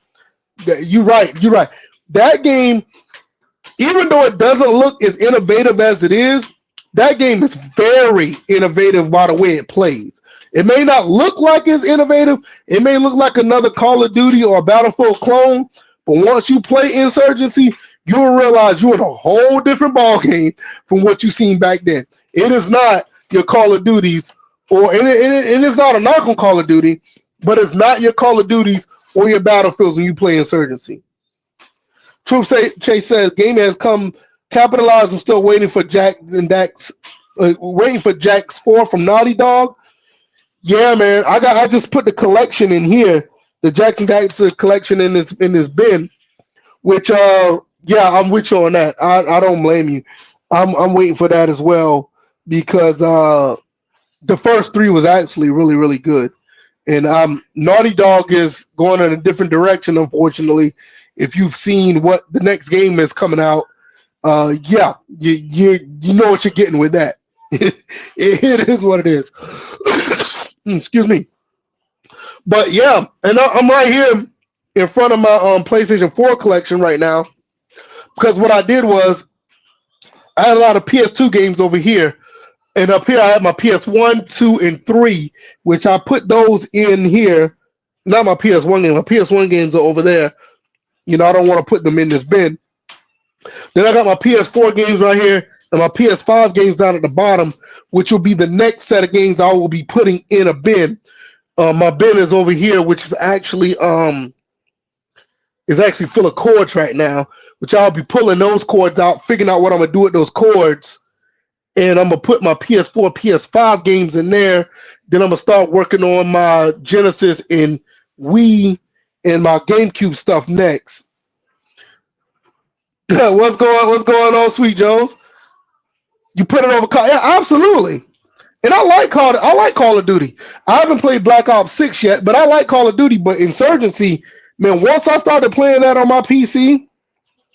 [SPEAKER 1] You're right. That game, even though it doesn't look as innovative as it is, that game is very innovative by the way it plays. It may not look like it's innovative. It may look like another Call of Duty or a Battlefield clone, but once you play Insurgency, you'll realize you're in a whole different ball game from what you've seen back then. It is not your Call of Duties, and it's not a knock on Call of Duty, but it's not your Call of Duties or your Battlefields when you play Insurgency. Truth Chase says, game has come capitalized. I'm still waiting for waiting for Jack's 4 from Naughty Dog. Yeah, man. I just put the collection in here, the Jackson Dax collection in this bin, which yeah, I'm with you on that. I don't blame you. I'm waiting for that as well because the first 3 was actually really, really good. And Naughty Dog is going in a different direction, unfortunately. If you've seen what the next game is coming out, yeah, you know what you're getting with that. It is what it is. Excuse me. But yeah, and I'm right here in front of my PlayStation 4 collection right now because what I did was I had a lot of PS2 games over here. And up here, I have my PS1, 2, and 3, which I put those in here. Not my PS1 game. My PS1 games are over there. You know, I don't want to put them in this bin. Then I got my PS4 games right here and my PS5 games down at the bottom, which will be the next set of games I will be putting in a bin. My bin is over here, which is actually full of cords right now, which I'll be pulling those cords out, figuring out what I'm going to do with those cords. And I'm going to put my PS4, PS5 games in there. Then I'm going to start working on my Genesis and Wii and my GameCube stuff next. What's going on, Sweet Jones? You put it over Call? Yeah, absolutely. And I like Call of Duty. I haven't played Black Ops 6 yet, but I like Call of Duty. But Insurgency, man, once I started playing that on my PC,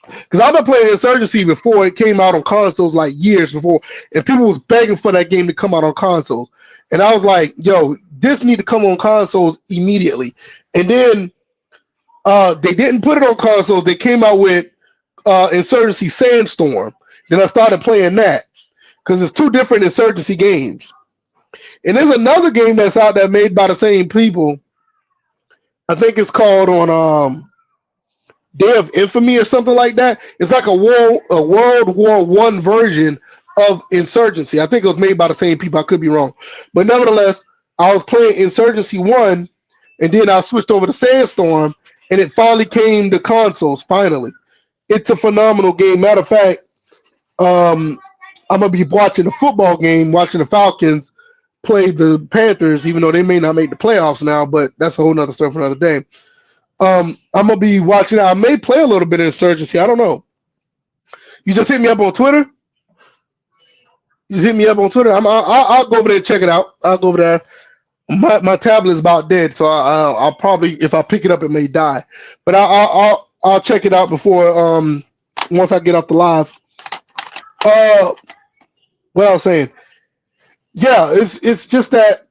[SPEAKER 1] because I've been playing Insurgency before it came out on consoles, like years before, and people was begging for that game to come out on consoles. And I was like, yo, this need to come on consoles immediately. And then they didn't put it on consoles. They came out with Insurgency Sandstorm. Then I started playing that because it's 2 different Insurgency games. And there's another game that's out there made by the same people. I think it's called on Day of Infamy or something like that. It's like a World War I version of Insurgency. I think it was made by the same people. I could be wrong. But nevertheless, I was playing Insurgency 1, and then I switched over to Sandstorm, and it finally came to consoles, finally. It's a phenomenal game. Matter of fact, I'm going to be watching a football game, watching the Falcons play the Panthers, even though they may not make the playoffs now, but that's a whole nother story for another day. I'm going to be watching. I may play a little bit of Insurgency. I don't know. You just hit me up on Twitter? You just hit me up on Twitter? I'll go over there and check it out. I'll go over there. My tablet is about dead, so I'll probably, if I pick it up, it may die. But I'll check it out before once I get off the live. What I was saying, yeah, it's just that.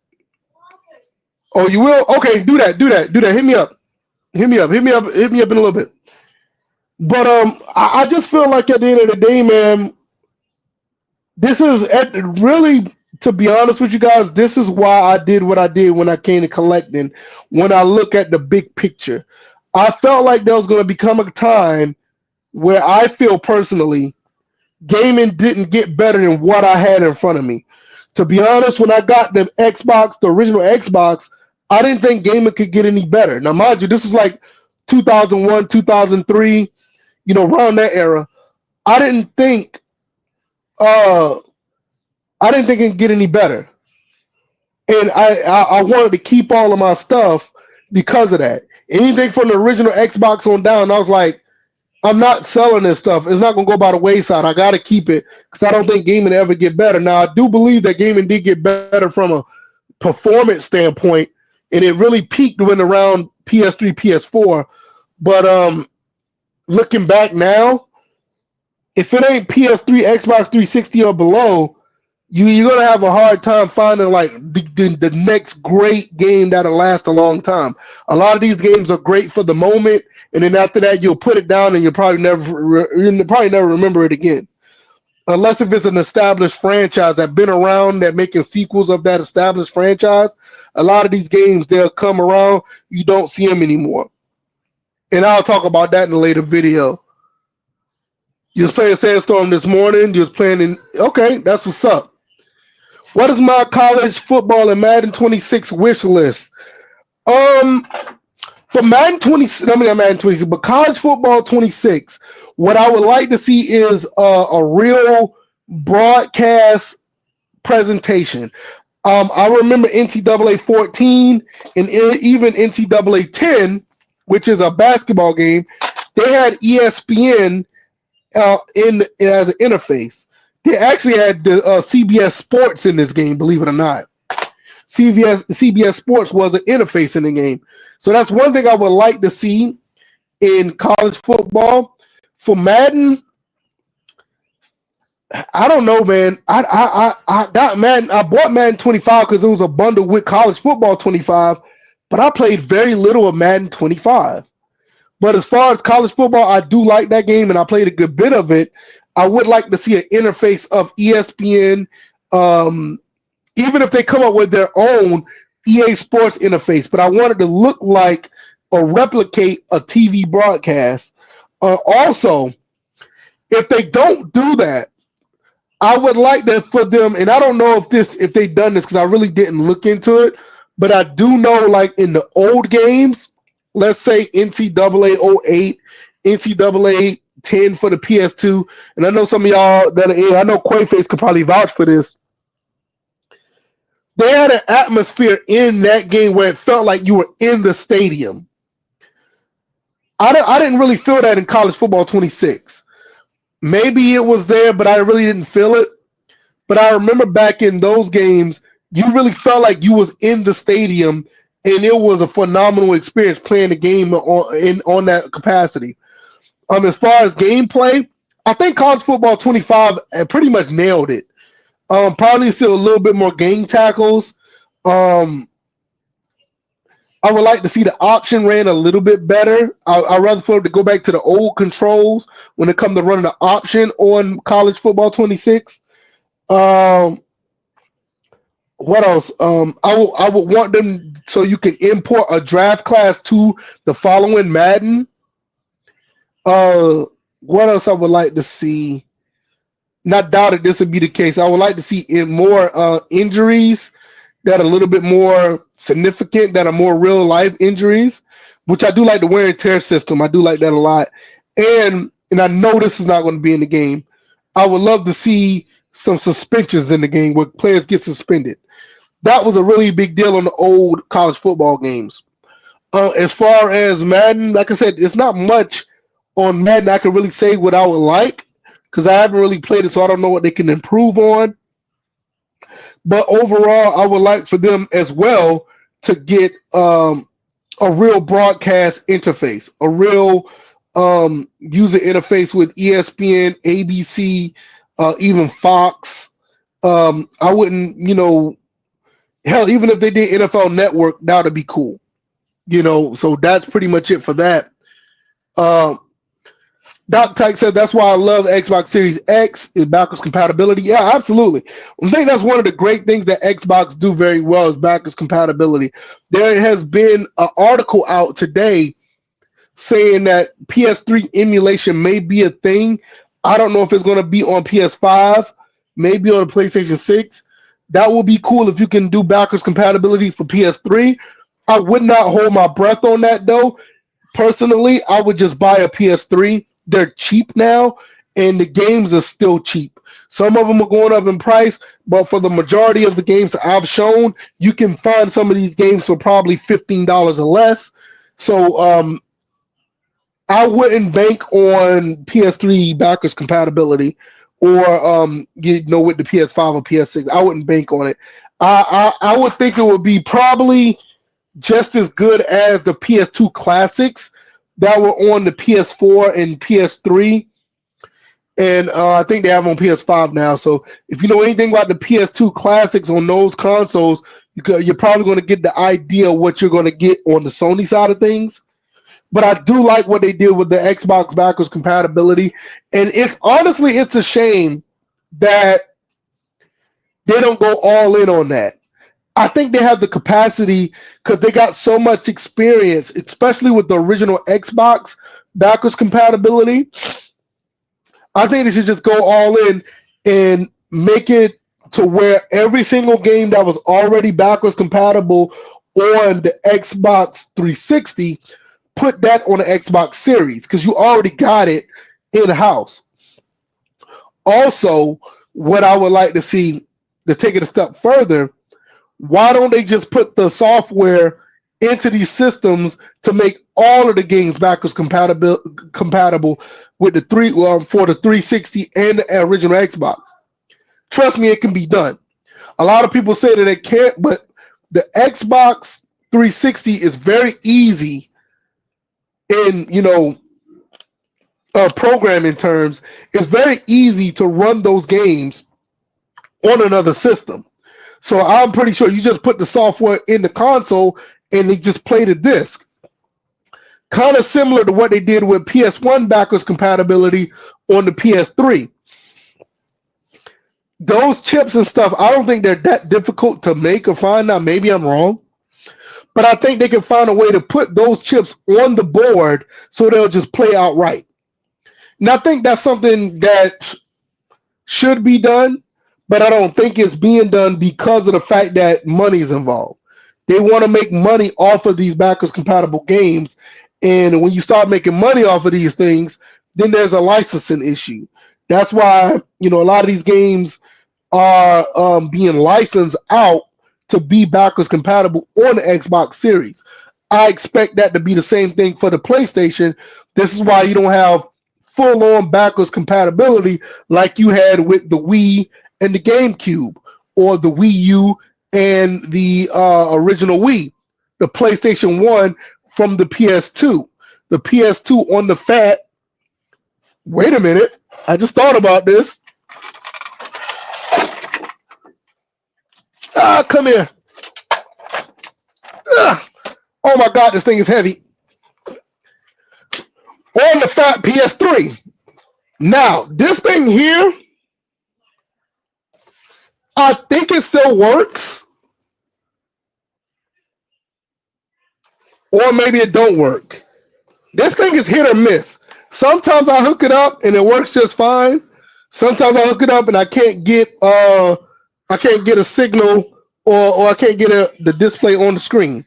[SPEAKER 1] Oh, you will? Okay, do that. Hit me up in a little bit. But I just feel like at the end of the day, man, this is really, to be honest with you guys, this is why I did what I did when I came to collecting. When I look at the big picture, I felt like there was going to become a time where I feel personally gaming didn't get better than what I had in front of me. To be honest, when I got the Xbox, the original Xbox, I didn't think gaming could get any better. Now, mind you, this was like 2001, 2003, around that era. I didn't think uh I didn't think it could get any better. And I wanted to keep all of my stuff because of that. Anything from the original Xbox on down, I was like, I'm not selling this stuff. It's not gonna go by the wayside. I gotta keep it because I don't think gaming ever get better. Now I do believe that gaming did get better from a performance standpoint, and it really peaked when around PS3, PS4. But looking back now, if it ain't PS3, Xbox 360 or below, you're gonna have a hard time finding like the next great game that'll last a long time. A lot of these games are great for the moment, and then after that, you'll put it down and you'll probably never remember it again, unless if it's an established franchise that's been around, that making sequels of that established franchise. A lot of these games, they'll come around, you don't see them anymore, and I'll talk about that in a later video. You was playing Sandstorm this morning. You was playing okay, that's what's up. What is my college football and Madden 26 wish list? For Madden 26, I mean not Madden 26, but college football 26, what I would like to see is a real broadcast presentation. I remember NCAA 14 and even NCAA 10, which is a basketball game. They had ESPN as an interface. They actually had the CBS Sports in this game, believe it or not. CBS Sports was an interface in the game. So that's one thing I would like to see in college football. For Madden, I don't know, man. I got Madden. I bought Madden 25 because it was a bundle with college football 25, but I played very little of Madden 25. But as far as college football, I do like that game, and I played a good bit of it. I would like to see an interface of ESPN, even if they come up with their own EA Sports interface. But I want it to look like or replicate a TV broadcast. Also, if they don't do that, I would like that for them. And I don't know if they've done this because I really didn't look into it. But I do know, like in the old games, let's say NCAA 08, NCAA 10 for the PS2, and I know some of y'all I know Quayface could probably vouch for this. They had an atmosphere in that game where it felt like you were in the stadium. I didn't really feel that in college football 26. Maybe it was there, but I really didn't feel it. But I remember back in those games, you really felt like you was in the stadium, and it was a phenomenal experience playing the game on that capacity. As far as gameplay, I think college football 25 pretty much nailed it. Probably still a little bit more game tackles. I would like to see the option ran a little bit better. I'd rather for it to go back to the old controls when it comes to running the option on college football 26. What else? I would want them so you can import a draft class to the following Madden. What else I would like to see? Not doubted this would be the case. I would like to see more injuries that are a little bit more significant, that are more real life injuries, which I do like the wear and tear system. I do like that a lot. And I know this is not going to be in the game. I would love to see some suspensions in the game where players get suspended. That was a really big deal on the old college football games. As far as Madden, like I said, it's not much on Madden I can really say what I would like because I haven't really played it, so I don't know what they can improve on. But overall, I would like for them as well to get a real broadcast interface, a real user interface with ESPN, ABC, even Fox. I wouldn't, hell, even if they did NFL Network, that would be cool. So that's pretty much it for that. Doc Tyke said that's why I love Xbox Series X is backwards compatibility. Yeah, absolutely. I think that's one of the great things that Xbox do very well is backwards compatibility. There has been an article out today saying that PS3 emulation may be a thing. I don't know if it's going to be on PS5, maybe on PlayStation 6. That will be cool if you can do backwards compatibility for PS3. I would not hold my breath on that though. Personally, I would just buy a PS3. They're cheap now, and the games are still cheap. Some of them are going up in price, but for the majority of the games that I've shown, you can find some of these games for probably $15 or less. So I wouldn't bank on PS3 backwards compatibility, or with the PS5 or PS6. I wouldn't bank on it. I would think it would be probably just as good as the PS2 classics that were on the PS4 and PS3. And I think they have on PS5 now. So if you know anything about the PS2 classics on those consoles, you're probably going to get the idea of what you're going to get on the Sony side of things. But I do like what they did with the Xbox backwards compatibility. And it's a shame that they don't go all in on that. I think they have the capacity because they got so much experience, especially with the original Xbox backwards compatibility. I think they should just go all in and make it to where every single game that was already backwards compatible on the Xbox 360, put that on the Xbox Series because you already got it in-house. Also, what I would like to see, to take it a step further, why don't they just put the software into these systems to make all of the games backwards compatible with for the 360 and the original Xbox? Trust me, it can be done. A lot of people say that it can't, but the Xbox 360 is very easy in programming terms. It's very easy to run those games on another system. So I'm pretty sure you just put the software in the console and they just play the disc. Kind of similar to what they did with PS1 backwards compatibility on the PS3. Those chips and stuff, I don't think they're that difficult to make or find. Now, maybe I'm wrong, but I think they can find a way to put those chips on the board so they'll just play outright. And I think that's something that should be done, but I don't think it's being done because of the fact that money is involved. They want to make money off of these backwards compatible games. And when you start making money off of these things, then there's a licensing issue. That's why, a lot of these games are being licensed out to be backwards compatible on the Xbox Series. I expect that to be the same thing for the PlayStation. This is why you don't have full-on backwards compatibility like you had with the Wii and the GameCube, or the Wii U and the original Wii, the PlayStation 1 from the PS2. The PS2 on the fat. Wait a minute. I just thought about this. Come here. Oh my God, this thing is heavy. On the fat PS3. Now, this thing here, I think it still works. Or maybe it don't work. This thing is hit or miss. Sometimes I hook it up and it works just fine. Sometimes I hook it up and I can't get a signal, or I can't get the display on the screen.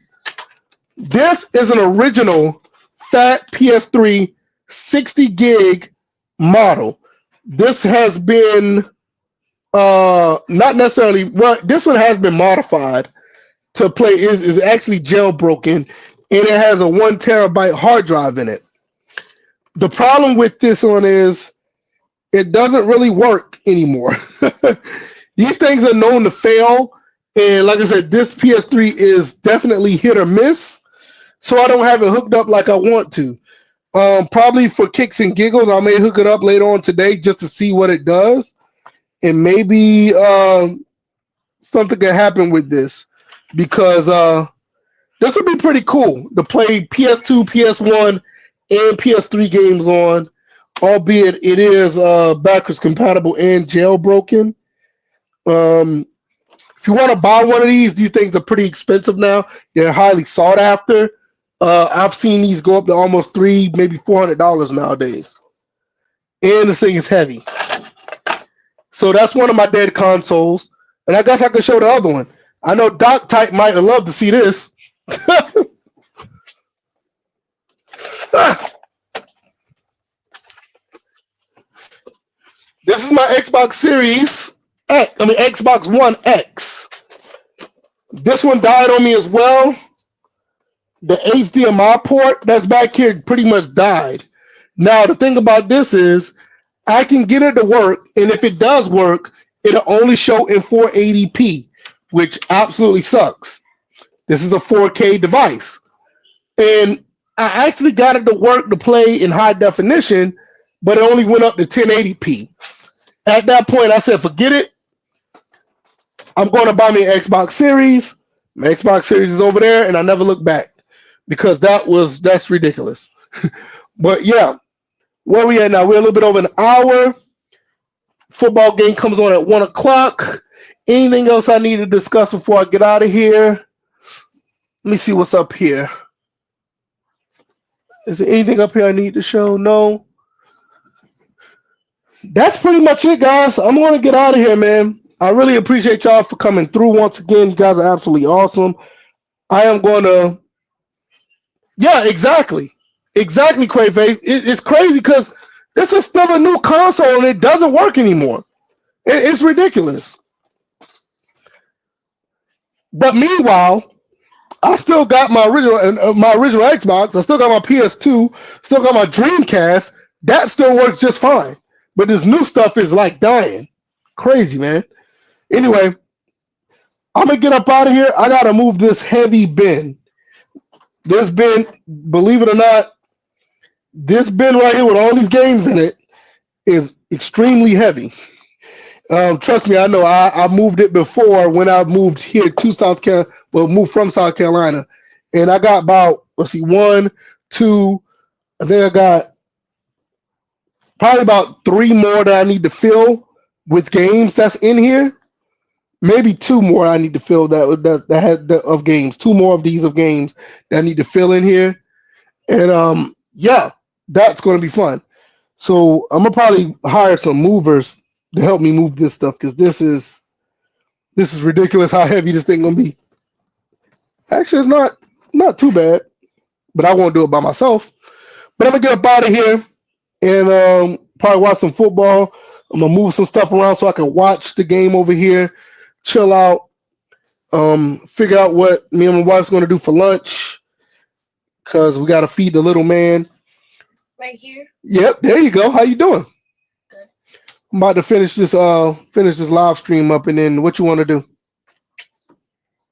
[SPEAKER 1] This is an original fat PS3 60 gig model. This has been not necessarily, well, this one has been modified to play, is actually jailbroken, and it has a 1 terabyte hard drive in it. The problem with this one is it doesn't really work anymore. These things are known to fail, and like I said, this PS3 is definitely hit or miss, so I don't have it hooked up like I want to. Probably for kicks and giggles, I may hook it up later on today just to see what it does, and maybe something can happen with this, because this would be pretty cool to play PS2, PS1, and PS3 games on, albeit it is backwards compatible and jailbroken. If you want to buy one of these things are pretty expensive now. They're highly sought after. I've seen these go up to almost $300, maybe $400 nowadays. And this thing is heavy. So that's one of my dead consoles. And I guess I could show the other one. I know Doc Type might have loved to see this. Ah, this is my Xbox Series X. I mean Xbox One X. This one died on me as well. The HDMI port that's back here pretty much died. Now the thing about this is I can get it to work, and if it does work, it'll only show in 480p, which absolutely sucks. This is a 4K device. And I actually got it to work to play in high definition, but it only went up to 1080p. At that point, I said, forget it. I'm going to buy me an Xbox Series. My Xbox Series is over there, and I never looked back because that's ridiculous. But yeah, where we at now? We're a little bit over an hour. Football game comes on at 1 o'clock. Anything else I need to discuss before I get out of here? Let me see what's up here. Is there anything up here I need to show? No. That's pretty much it, guys. I'm going to get out of here, man. I really appreciate y'all for coming through once again. You guys are absolutely awesome. I am going to... Yeah, exactly. Exactly, Crayface. It's crazy because this is still a new console and it doesn't work anymore. It's ridiculous. But meanwhile, I still got my original Xbox. I still got my PS2. Still got my Dreamcast. That still works just fine. But this new stuff is like dying. Crazy, man. Anyway, I'm going to get up out of here. I got to move this heavy bin. This bin, believe it or not, this bin right here with all these games in it is extremely heavy. Trust me, I know. I moved it before when I moved here to South Carolina. Well, moved from South Carolina, and I got about 1, 2. I think I got probably about 3 more that I need to fill with games that's in here. Maybe 2 more I need to fill that had of games. 2 more of these of games that I need to fill in here, and yeah, that's going to be fun. So I'm gonna probably hire some movers to help me move this stuff because this is ridiculous how heavy this thing gonna be. Actually, it's not too bad, but I won't do it by myself. But I'm gonna get up out of here and probably watch some football. I'm gonna move some stuff around so I can watch the game over here, chill out, figure out what me and my wife's gonna do for lunch because we gotta feed the little man.
[SPEAKER 2] Right here.
[SPEAKER 1] Yep, there you go. How you doing?
[SPEAKER 2] Good.
[SPEAKER 1] I'm about to finish this live stream up, and then what you want to do?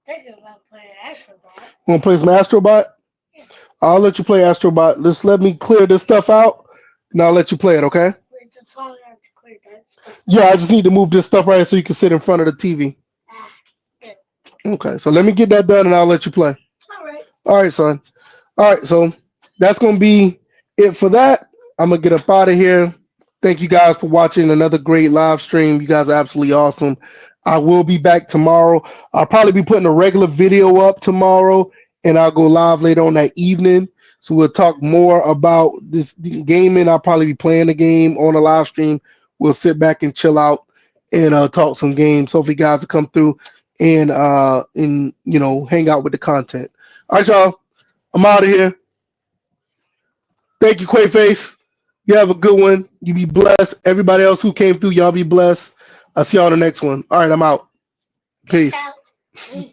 [SPEAKER 2] Thinking about playing Astrobot.
[SPEAKER 1] Want to play some Astrobot?
[SPEAKER 2] Yeah.
[SPEAKER 1] I'll let you play Astrobot. Just let me clear this stuff out, and I'll let you play it, okay?
[SPEAKER 2] Wait, that's all I have to clear that stuff.
[SPEAKER 1] Yeah, I just need to move this stuff right so you can sit in front of the TV.
[SPEAKER 2] Good.
[SPEAKER 1] Okay, so let me get that done, and I'll let you play.
[SPEAKER 2] All right.
[SPEAKER 1] All right, son. All right, so that's going to be it for that. I'm going to get up out of here. Thank you guys for watching another great live stream. You guys are absolutely awesome. I will be back tomorrow. I'll probably be putting a regular video up tomorrow, and I'll go live later on that evening. So we'll talk more about this gaming. I'll probably be playing the game on a live stream. We'll sit back and chill out and talk some games. Hopefully, guys will come through and hang out with the content. All right, y'all. I'm out of here. Thank you, Quayface. You have a good one. You be blessed. Everybody else who came through, y'all be blessed. I'll see y'all on the next one. All right, I'm out. Peace.
[SPEAKER 2] Out.